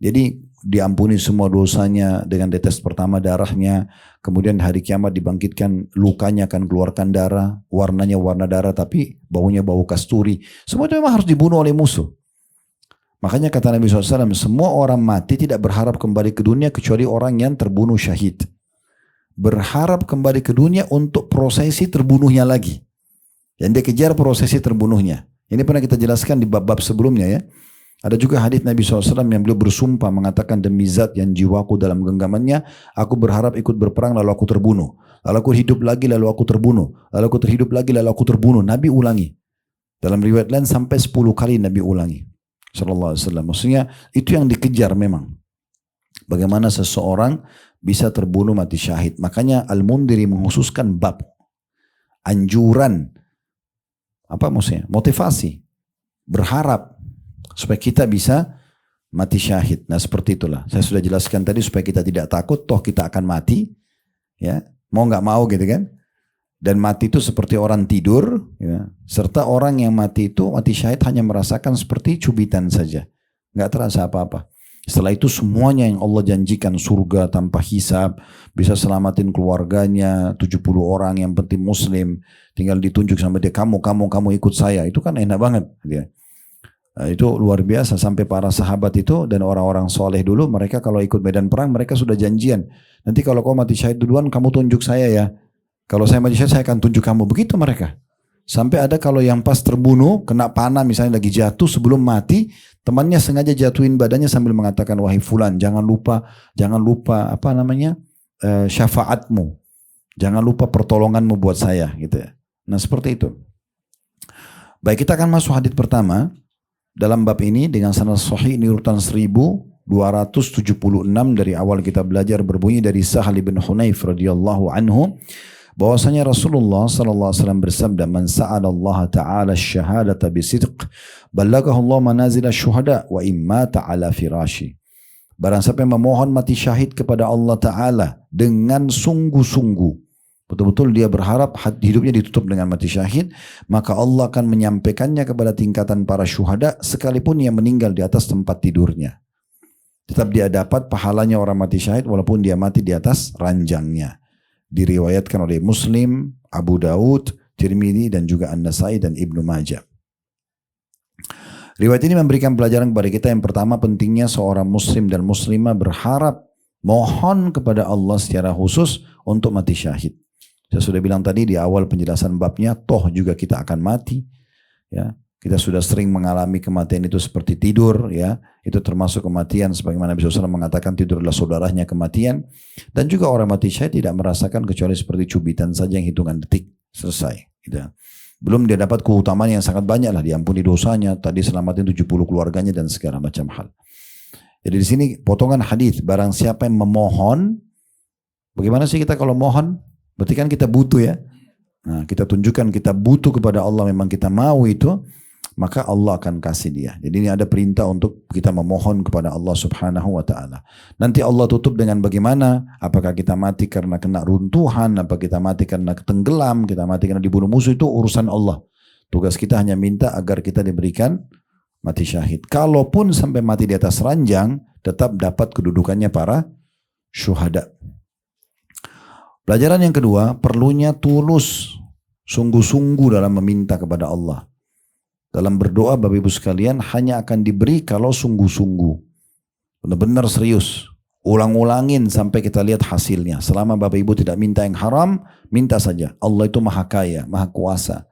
Jadi diampuni semua dosanya dengan tetes pertama darahnya. Kemudian hari kiamat dibangkitkan, lukanya akan keluarkan darah. Warnanya warna darah tapi baunya bau kasturi. Semua itu memang harus dibunuh oleh musuh. Makanya kata Nabi SAW, semua orang mati tidak berharap kembali ke dunia kecuali orang yang terbunuh syahid. Berharap kembali ke dunia untuk prosesi terbunuhnya lagi. Dan dia kejar prosesi terbunuhnya. Ini pernah kita jelaskan di bab-bab sebelumnya ya. Ada juga hadis Nabi SAW yang beliau bersumpah mengatakan, demi zat yang jiwaku dalam genggamannya, aku berharap ikut berperang lalu aku terbunuh. Lalu aku hidup lagi lalu aku terbunuh. Lalu aku terhidup lagi lalu aku terbunuh. Nabi ulangi. Dalam riwayat lain sampai 10 kali Nabi ulangi. Sallallahu alaihi wasallam. Maksudnya itu yang dikejar memang. Bagaimana seseorang bisa terbunuh mati syahid. Makanya Al-Mundhiri menghususkan bab anjuran, apa maksudnya? Motivasi. Berharap supaya kita bisa mati syahid. Nah seperti itulah. Saya sudah jelaskan tadi supaya kita tidak takut, toh kita akan mati. Ya, mau nggak mau gitu kan. Dan mati itu seperti orang tidur. Ya. Serta orang yang mati itu, mati syahid hanya merasakan seperti cubitan saja. Nggak terasa apa-apa. Setelah itu semuanya yang Allah janjikan, surga tanpa hisab, bisa selamatin keluarganya, 70 orang yang penting muslim, tinggal ditunjuk sama dia, kamu ikut saya. Itu kan enak banget. Ya. Nah, itu luar biasa sampai para sahabat itu dan orang-orang soleh dulu, mereka kalau ikut medan perang mereka sudah janjian, nanti kalau kau mati syahid duluan kamu tunjuk saya ya, kalau saya mati syahid saya akan tunjuk kamu. Begitu mereka. Sampai ada kalau yang pas terbunuh kena panah misalnya lagi jatuh sebelum mati, temannya sengaja jatuhin badannya sambil mengatakan, wahai fulan jangan lupa apa namanya syafaatmu, jangan lupa pertolonganmu buat saya gitu ya. Nah seperti itu. Baik, kita akan masuk hadits pertama dalam bab ini dengan sanad sahih, ini urutan 1276 dari awal kita belajar, berbunyi dari Sahal bin Hunayf radhiyallahu anhu bahwasanya Rasulullah sallallahu alaihi wasallam bersabda, man sa'ala Allah taala asy-syahadata bisidq ballaghahu Allah manazil asy-syuhada wa imma ta'ala firashi. Barang siapa yang memohon mati syahid kepada Allah taala dengan sungguh-sungguh, betul-betul dia berharap hidupnya ditutup dengan mati syahid, maka Allah akan menyampaikannya kepada tingkatan para syuhada sekalipun ia meninggal di atas tempat tidurnya. Tetap dia dapat pahalanya orang mati syahid walaupun dia mati di atas ranjangnya. Diriwayatkan oleh Muslim, Abu Daud, Tirmidzi dan juga An-Nasai dan Ibnu Majah. Riwayat ini memberikan pelajaran kepada kita yang pertama, pentingnya seorang muslim dan muslimah berharap mohon kepada Allah secara khusus untuk mati syahid. Saya sudah bilang tadi di awal penjelasan babnya, toh juga kita akan mati. Ya, kita sudah sering mengalami kematian itu seperti tidur. Ya, itu termasuk kematian. Sebagaimana Nabi SAW mengatakan tidur adalah saudaranya kematian. Dan juga orang mati syahid tidak merasakan kecuali seperti cubitan saja yang hitungan detik selesai. Gitu. Belum dia dapat keutamaan yang sangat banyak lah, diampuni dosanya, tadi selamatin 70 keluarganya dan segala macam hal. Jadi di sini potongan hadis, barang siapa yang memohon, bagaimana sih kita kalau mohon? Berarti kan kita butuh ya. Nah, kita tunjukkan kita butuh kepada Allah, memang kita mau itu, maka Allah akan kasih dia. Jadi ini ada perintah untuk kita memohon kepada Allah Subhanahu wa taala. Nanti Allah tutup dengan bagaimana? Apakah kita mati karena kena runtuhan, apa kita mati karena tenggelam, kita mati karena dibunuh musuh, itu urusan Allah. Tugas kita hanya minta agar kita diberikan mati syahid. Kalaupun sampai mati di atas ranjang, tetap dapat kedudukannya para syuhada. Pelajaran yang kedua, perlunya tulus, sungguh-sungguh dalam meminta kepada Allah. Dalam berdoa Bapak Ibu sekalian hanya akan diberi kalau sungguh-sungguh. Benar-benar serius. Ulang-ulangin sampai kita lihat hasilnya. Selama Bapak Ibu tidak minta yang haram, minta saja. Allah itu maha kaya, maha kuasa.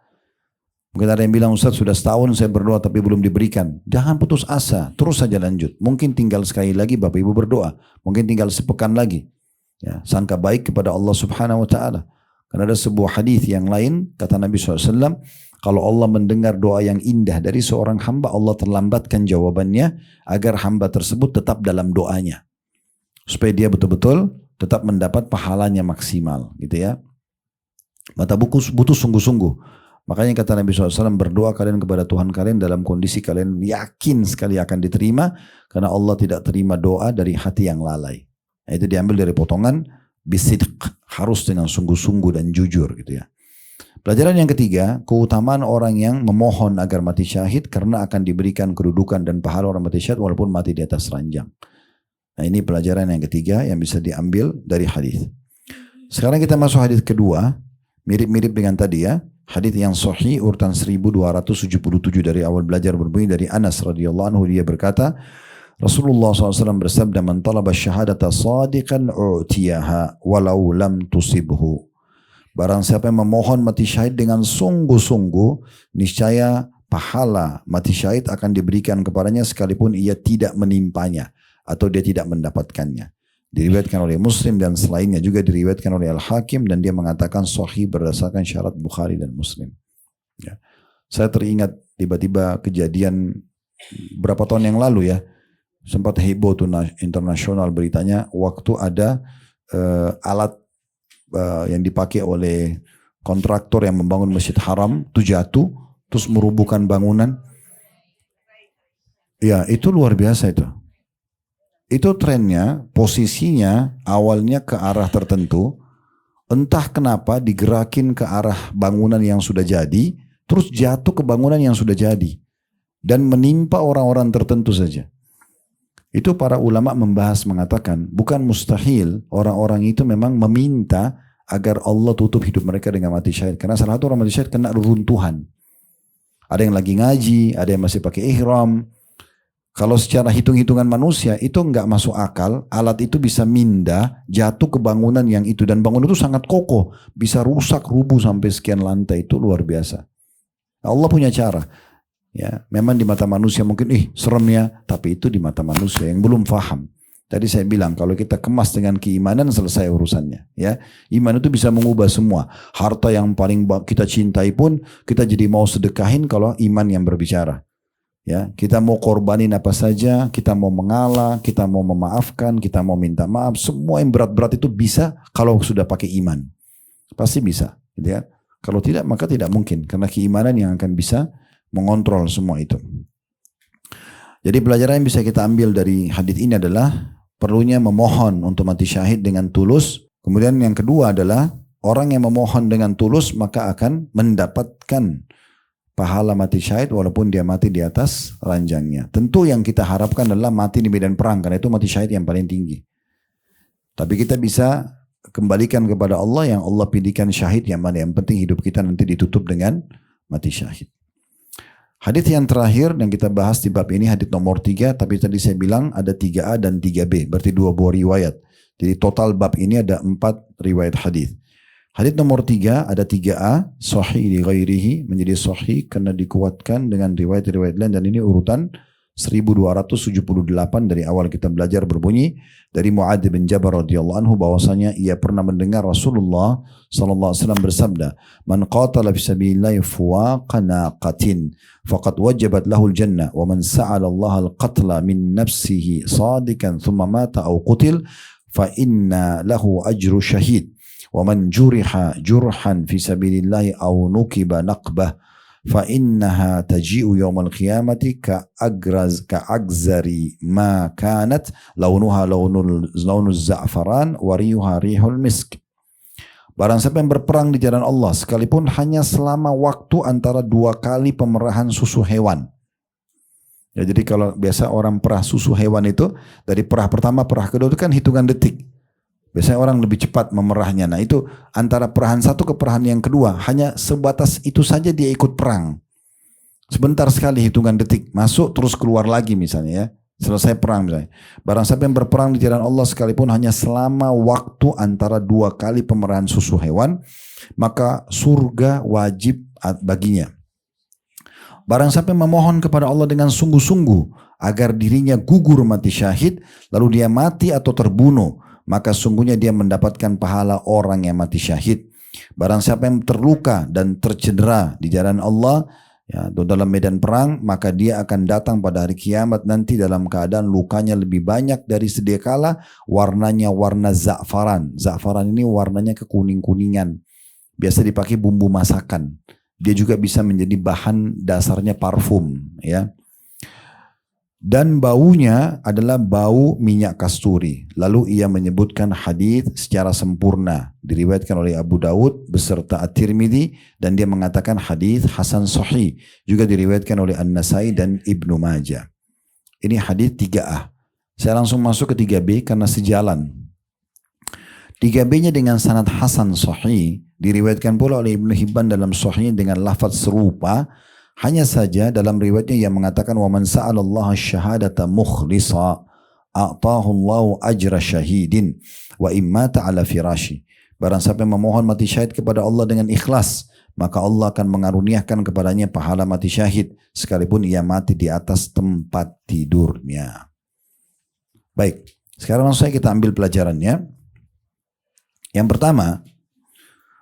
Mungkin ada yang bilang, Ustaz sudah setahun saya berdoa tapi belum diberikan. Jangan putus asa, terus saja lanjut. Mungkin tinggal sekali lagi Bapak Ibu berdoa. Mungkin tinggal sepekan lagi. Ya, sangka baik kepada Allah Subhanahu wa taala. Karena ada sebuah hadis yang lain, kata Nabi SAW, kalau Allah mendengar doa yang indah dari seorang hamba, Allah terlambatkan jawabannya agar hamba tersebut tetap dalam doanya. Supaya dia betul-betul tetap mendapat pahalanya maksimal, gitu ya. Maka butuh sungguh-sungguh. Makanya kata Nabi SAW, berdoa kalian kepada Tuhan kalian dalam kondisi kalian yakin sekali akan diterima, karena Allah tidak terima doa dari hati yang lalai. Nah, itu diambil dari potongan bisidq, harus dengan sungguh-sungguh dan jujur gitu ya. Pelajaran yang ketiga, keutamaan orang yang memohon agar mati syahid karena akan diberikan kedudukan dan pahala orang mati syahid walaupun mati di atas ranjang. Nah, ini pelajaran yang ketiga yang bisa diambil dari hadis. Sekarang kita masuk hadis kedua, mirip-mirip dengan tadi ya. Hadis yang sahih urutan 1277 dari awal belajar, berbunyi dari Anas radhiyallahu anhu, dia berkata, Rasulullah SAW bersabda, man talaba syahadata sadiqan u'tiyaha walau lam tusibhu. Barang siapa yang memohon mati syahid dengan sungguh-sungguh, niscaya pahala mati syahid akan diberikan kepadanya sekalipun ia tidak menimpanya atau dia tidak mendapatkannya. Diriwayatkan oleh Muslim dan selainnya juga diriwayatkan oleh Al-Hakim dan dia mengatakan sahih berdasarkan syarat Bukhari dan Muslim. Ya. Saya teringat tiba-tiba kejadian berapa tahun yang lalu ya, sempat heboh tuh internasional beritanya waktu ada alat yang dipakai oleh kontraktor yang membangun Masjid Haram itu jatuh terus merubuhkan bangunan. Ya, itu luar biasa itu. Itu trennya, posisinya awalnya ke arah tertentu, entah kenapa digerakin ke arah bangunan yang sudah jadi, terus jatuh ke bangunan yang sudah jadi dan menimpa orang-orang tertentu saja. Itu para ulama membahas mengatakan bukan mustahil orang-orang itu memang meminta agar Allah tutup hidup mereka dengan mati syahid. Karena salah satu orang mati syahid kena reruntuhan. Ada yang lagi ngaji, ada yang masih pakai ihram. Kalau secara hitung-hitungan manusia itu nggak masuk akal, alat itu bisa mindah, jatuh ke bangunan yang itu. Dan bangunan itu sangat kokoh, bisa rusak, rubuh sampai sekian lantai, itu luar biasa. Allah punya cara. Ya, memang di mata manusia mungkin serem ya, tapi itu di mata manusia yang belum faham. Tadi saya bilang kalau kita kemas dengan keimanan selesai urusannya. Ya, iman itu bisa mengubah semua. Harta yang paling kita cintai pun kita jadi mau sedekahin kalau iman yang berbicara. Ya, kita mau korbanin apa saja, kita mau mengalah, kita mau memaafkan, kita mau minta maaf, semua yang berat-berat itu bisa kalau sudah pakai iman. Pasti bisa, gitu ya. Kalau tidak maka tidak mungkin karena keimanan yang akan bisa mengontrol semua itu. Jadi pelajaran yang bisa kita ambil dari hadis ini adalah perlunya memohon untuk mati syahid dengan tulus. Kemudian yang kedua adalah orang yang memohon dengan tulus maka akan mendapatkan pahala mati syahid walaupun dia mati di atas ranjangnya. Tentu yang kita harapkan adalah mati di medan perang karena itu mati syahid yang paling tinggi. Tapi kita bisa kembalikan kepada Allah yang Allah pilihkan syahid yang mana. Yang penting hidup kita nanti ditutup dengan mati syahid. Hadits yang terakhir yang kita bahas di bab ini hadits nomor 3, tapi tadi saya bilang ada 3A dan 3B, berarti 2 buah riwayat. Jadi total bab ini ada 4 riwayat hadits. Hadits nomor 3 ada 3A, sahih li ghairihi, menjadi sahih karena dikuatkan dengan riwayat-riwayat lain dan ini urutan 1278 dari awal kita belajar berbunyi dari Mu'adz bin Jabal radhiyallahu anhu bahwasanya ia pernah mendengar Rasulullah sallallahu alaihi wasallam bersabda, "Man qatala fi sabilillahi fuwaqa naqatin faqad wajabat lahul jannah wa man sa'ala Allah al-qatla min nafsihi sadikan thumma mata aw qutil fa inna lahu ajru syahid wa man juriha jurhan fi sabilillahi aw nukiba naqbah fa innaha taji'u yawmal qiyamati ka'agzari ma kanat launuha launuz za'faran wa riyuha rihul misk." Barang siapa yang berperang di jalan Allah sekalipun hanya selama waktu antara 2 kali pemerahan susu hewan. Ya, jadi kalau biasa orang perah susu hewan itu dari perah pertama perah kedua itu kan hitungan detik. Biasanya orang lebih cepat memerahnya. Nah itu antara perahan satu ke perahan yang kedua hanya sebatas itu saja dia ikut perang. Sebentar sekali hitungan detik masuk terus keluar lagi misalnya ya. Selesai perang misalnya. Barang siapa yang berperang di jalan Allah sekalipun hanya selama waktu antara 2 kali pemerahan susu hewan maka surga wajib baginya. Barang siapa yang memohon kepada Allah dengan sungguh-sungguh agar dirinya gugur mati syahid lalu dia mati atau terbunuh maka sungguhnya dia mendapatkan pahala orang yang mati syahid. Barang siapa yang terluka dan tercedera di jalan Allah ya, dalam medan perang, maka dia akan datang pada hari kiamat nanti dalam keadaan lukanya lebih banyak dari sedia kala, warnanya warna za'faran. Za'faran ini warnanya kekuning-kuningan. Biasa dipakai bumbu masakan. Dia juga bisa menjadi bahan dasarnya parfum, ya. Dan baunya adalah bau minyak kasturi. Lalu ia menyebutkan hadis secara sempurna. Diriwayatkan oleh Abu Daud beserta At-Tirmidzi dan dia mengatakan hadis hasan sahih. Juga diriwayatkan oleh An-Nasai dan Ibnu Majah. Ini hadis 3A. Saya langsung masuk ke 3B karena sejalan. 3B-nya dengan sanad hasan sahih diriwayatkan pula oleh Ibnu Hibban dalam sahih dengan lafaz serupa. Hanya saja dalam riwayatnya yang mengatakan wa man sa'alallaha syahadata mukhlisa a'tahu Allahu ajra syahidin wa imma ta'ala firashi. Barang siapa yang memohon mati syahid kepada Allah dengan ikhlas, maka Allah akan mengaruniakan kepadanya pahala mati syahid sekalipun ia mati di atas tempat tidurnya. Baik, sekarang langsung saja kita ambil pelajarannya. Yang pertama,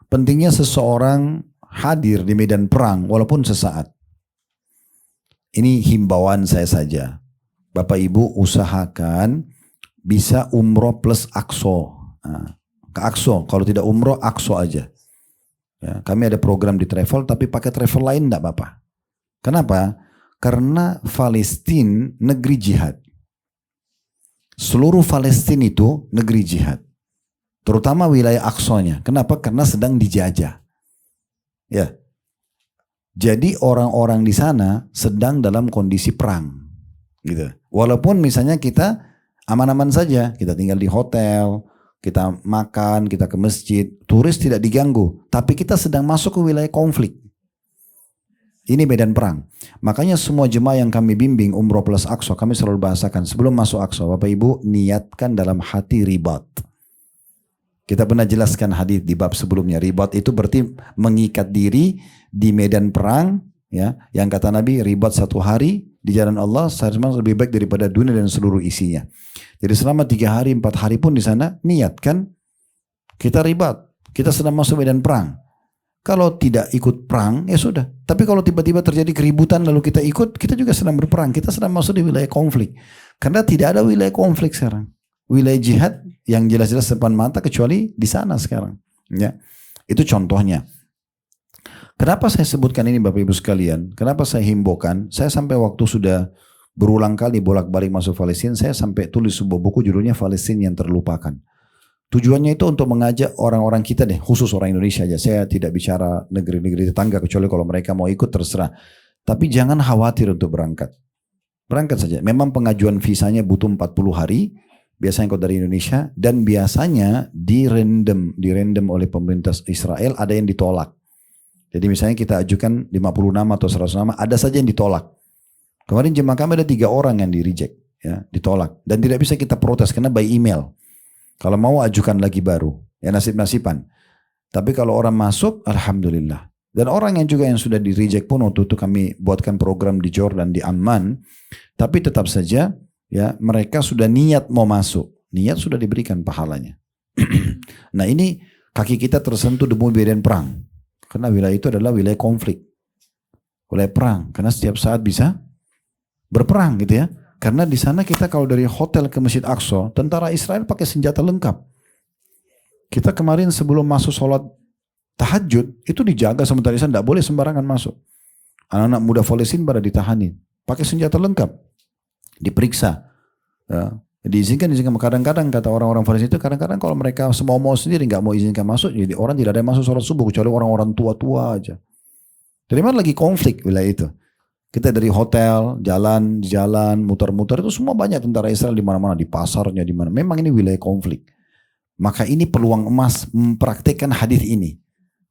pentingnya seseorang hadir di medan perang walaupun sesaat. Ini himbauan saya saja. Bapak Ibu usahakan bisa umroh plus Aqsa. Nah, ke Aqsa, kalau tidak umroh Aqsa aja. Ya, kami ada program di travel tapi pakai travel lain enggak apa-apa. Kenapa? Karena Palestina negeri jihad. Seluruh Palestina itu negeri jihad. Terutama wilayah Aqsa-nya. Kenapa? Karena sedang dijajah. Ya. Jadi orang-orang di sana sedang dalam kondisi perang. Gitu. Walaupun misalnya kita aman-aman saja, kita tinggal di hotel, kita makan, kita ke masjid, turis tidak diganggu. Tapi kita sedang masuk ke wilayah konflik. Ini medan perang. Makanya semua jemaah yang kami bimbing umroh plus Aqsa, kami selalu bahasakan sebelum masuk Aqsa, Bapak Ibu niatkan dalam hati ribat. Kita pernah jelaskan hadis di bab sebelumnya. Ribat itu berarti mengikat diri di medan perang. Ya, yang kata Nabi, ribat 1 hari di jalan Allah lebih baik daripada dunia dan seluruh isinya. Jadi selama 3 hari, 4 hari pun di sana niatkan kita ribat, kita sedang masuk medan perang. Kalau tidak ikut perang ya sudah. Tapi kalau tiba-tiba terjadi keributan lalu kita ikut, kita juga sedang berperang. Kita sedang masuk di wilayah konflik. Karena tidak ada wilayah konflik sekarang. Wilayah jihad yang jelas-jelas depan mata kecuali di sana sekarang. Ya, itu contohnya. Kenapa saya sebutkan ini Bapak Ibu sekalian? Kenapa saya himbaukan? Saya sampai waktu sudah berulang kali bolak-balik masuk Palestina, saya sampai tulis sebuah buku judulnya Palestina yang Terlupakan. Tujuannya itu untuk mengajak orang-orang kita deh, khusus orang Indonesia aja. Saya tidak bicara negeri-negeri tetangga, kecuali kalau mereka mau ikut terserah. Tapi jangan khawatir untuk berangkat. Berangkat saja. Memang pengajuan visanya butuh 40 hari, biasanya kalau dari Indonesia, dan biasanya di random oleh pemerintah Israel, ada yang ditolak. Jadi misalnya kita ajukan 50 nama atau 100 nama, ada saja yang ditolak. Kemarin jemaah kami ada 3 orang yang di reject, ya, ditolak. Dan tidak bisa kita protes karena by email. Kalau mau ajukan lagi baru, ya nasib-nasiban. Tapi kalau orang masuk, alhamdulillah. Dan orang yang juga yang sudah di reject pun waktu itu kami buatkan program di Jordan, di Amman. Tapi tetap saja, ya mereka sudah niat mau masuk. Niat sudah diberikan pahalanya. Nah ini kaki kita tersentuh debu medan perang. Karena wilayah itu adalah wilayah konflik. Wilayah perang. Karena setiap saat bisa berperang gitu ya. Karena di sana kita kalau dari hotel ke Masjid Aqsa, tentara Israel pakai senjata lengkap. Kita kemarin sebelum masuk sholat tahajud, itu dijaga sama tentara Israel, tidak boleh sembarangan masuk. Anak-anak muda Palestina pada ditahanin. Pakai senjata lengkap. Diperiksa. Ya. Diizinkan kadang-kadang kata orang-orang Palestina itu kadang-kadang kalau mereka mau sendiri nggak mau izinkan masuk, jadi orang tidak ada yang masuk sholat subuh kecuali orang-orang tua-tua aja. Dari mana lagi konflik wilayah itu? Kita dari hotel, jalan, muter-muter itu semua banyak tentara Israel di mana-mana, di pasarnya di mana. Memang ini wilayah konflik. Maka ini peluang emas mempraktekkan hadis ini.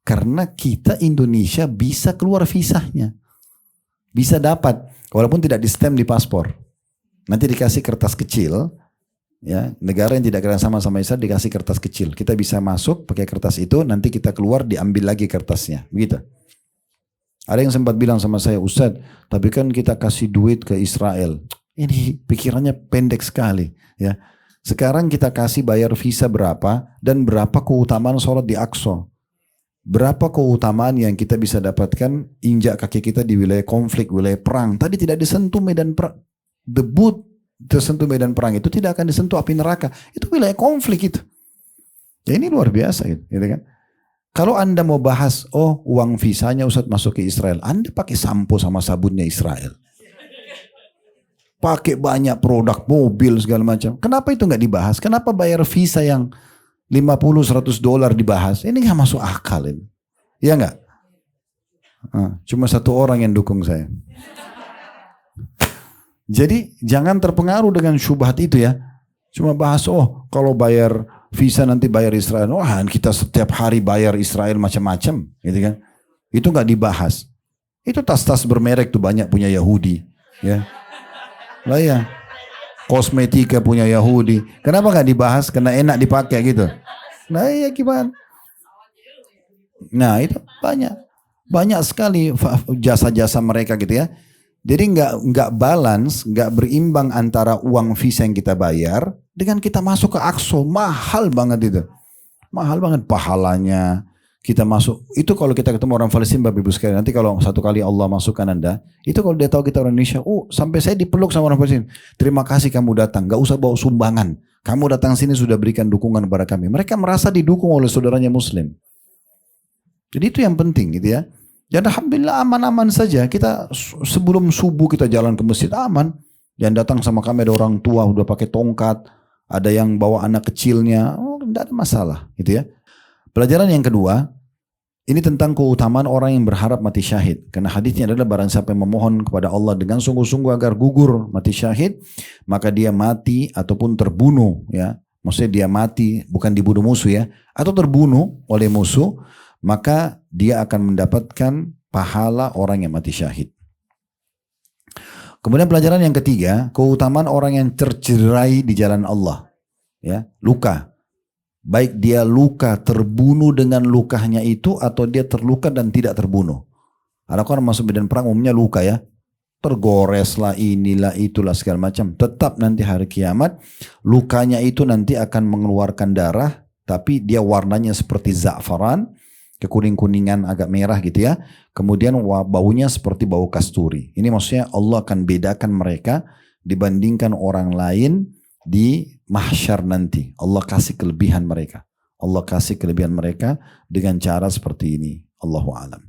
Karena kita Indonesia bisa keluar visanya. Bisa dapat walaupun tidak di stamp di paspor. Nanti dikasih kertas kecil. Ya, negara yang tidak kerjasama sama Israel dikasih kertas kecil. Kita bisa masuk pakai kertas itu, nanti kita keluar diambil lagi kertasnya. Begitu. Ada yang sempat bilang sama saya, Ustadz, tapi kan kita kasih duit ke Israel. Ini pikirannya pendek sekali. Ya, sekarang kita kasih bayar visa berapa dan berapa keutamaan sholat di Aqsa. Berapa keutamaan yang kita bisa dapatkan injak kaki kita di wilayah konflik, wilayah perang. Tadi tidak disentuh medan perang. Debut tersentuh medan perang itu tidak akan disentuh api neraka. Itu wilayah konflik itu. Ya ini luar biasa gitu kan. Kalau Anda mau bahas, oh uang visanya Ustadz masuk ke Israel. Anda pakai sampo sama sabunnya Israel. Pakai banyak produk, mobil segala macam. Kenapa itu nggak dibahas? Kenapa bayar visa yang $50-100 dibahas? Ini nggak masuk akal ini. Iya nggak? Cuma 1 orang yang dukung saya. Jadi jangan terpengaruh dengan syubhat itu ya. Cuma bahas, oh kalau bayar visa nanti bayar Israel. Wah kita setiap hari bayar Israel macam-macam. Gitu kan. Itu nggak dibahas. Itu tas-tas bermerek tuh banyak punya Yahudi. Ya. Lah ya. Kosmetika punya Yahudi. Kenapa nggak dibahas? Karena enak dipakai gitu. Nah iya gimana? Nah itu banyak. Banyak sekali jasa-jasa mereka gitu ya. Jadi nggak balance, nggak berimbang antara uang visa yang kita bayar dengan kita masuk ke Aqsa. Mahal banget itu. Mahal banget pahalanya. Kita masuk, itu kalau kita ketemu orang Palestina, Bapak Ibu sekalian, nanti kalau satu kali Allah masukkan Anda, itu kalau dia tahu kita orang Indonesia, sampai saya dipeluk sama orang Palestina, terima kasih kamu datang, gak usah bawa sumbangan, kamu datang sini sudah berikan dukungan kepada kami. Mereka merasa didukung oleh saudaranya Muslim. Jadi itu yang penting gitu ya. Dan alhamdulillah aman-aman saja, kita sebelum subuh kita jalan ke masjid aman, yang datang sama kami ada orang tua udah pakai tongkat, ada yang bawa anak kecilnya, tidak ada masalah gitu ya. Pelajaran yang kedua, ini tentang keutamaan orang yang berharap mati syahid. Karena hadisnya adalah barang siapa yang memohon kepada Allah dengan sungguh-sungguh agar gugur mati syahid, maka dia mati ataupun terbunuh ya. Maksudnya dia mati bukan dibunuh musuh ya, atau terbunuh oleh musuh, maka dia akan mendapatkan pahala orang yang mati syahid. Kemudian pelajaran yang ketiga, keutamaan orang yang tercerai di jalan Allah. Ya, luka. Baik dia luka terbunuh dengan lukanya itu atau dia terluka dan tidak terbunuh. Ada orang masuk medan perang umumnya luka ya. Tergores lah inilah itulah segala macam. Tetap nanti hari kiamat lukanya itu nanti akan mengeluarkan darah. Tapi dia warnanya seperti za'faran. Kekuning-kuningan agak merah gitu ya. Kemudian baunya seperti bau kasturi. Ini maksudnya Allah akan bedakan mereka dibandingkan orang lain di mahsyar nanti. Allah kasih kelebihan mereka. Allah kasih kelebihan mereka dengan cara seperti ini. Allahu a'lam.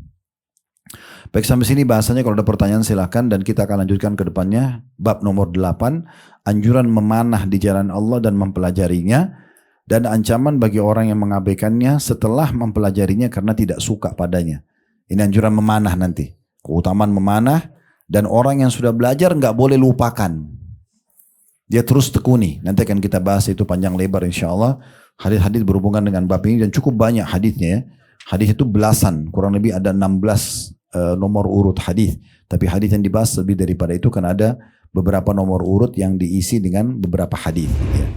Baik, sampai sini bahasanya. Kalau ada pertanyaan silakan dan kita akan lanjutkan ke depannya. Bab nomor 8, anjuran memanah di jalan Allah dan mempelajarinya, dan ancaman bagi orang yang mengabaikannya setelah mempelajarinya karena tidak suka padanya. Ini anjuran memanah nanti. Keutamaan memanah, dan orang yang sudah belajar nggak boleh lupakan. Dia terus tekuni. Nanti akan kita bahas itu panjang lebar insya Allah. Hadis-hadis berhubungan dengan bab ini dan cukup banyak hadisnya ya. Hadis itu belasan, kurang lebih ada 16 nomor urut hadis. Tapi hadis yang dibahas lebih daripada itu karena ada beberapa nomor urut yang diisi dengan beberapa hadis. Gitu ya.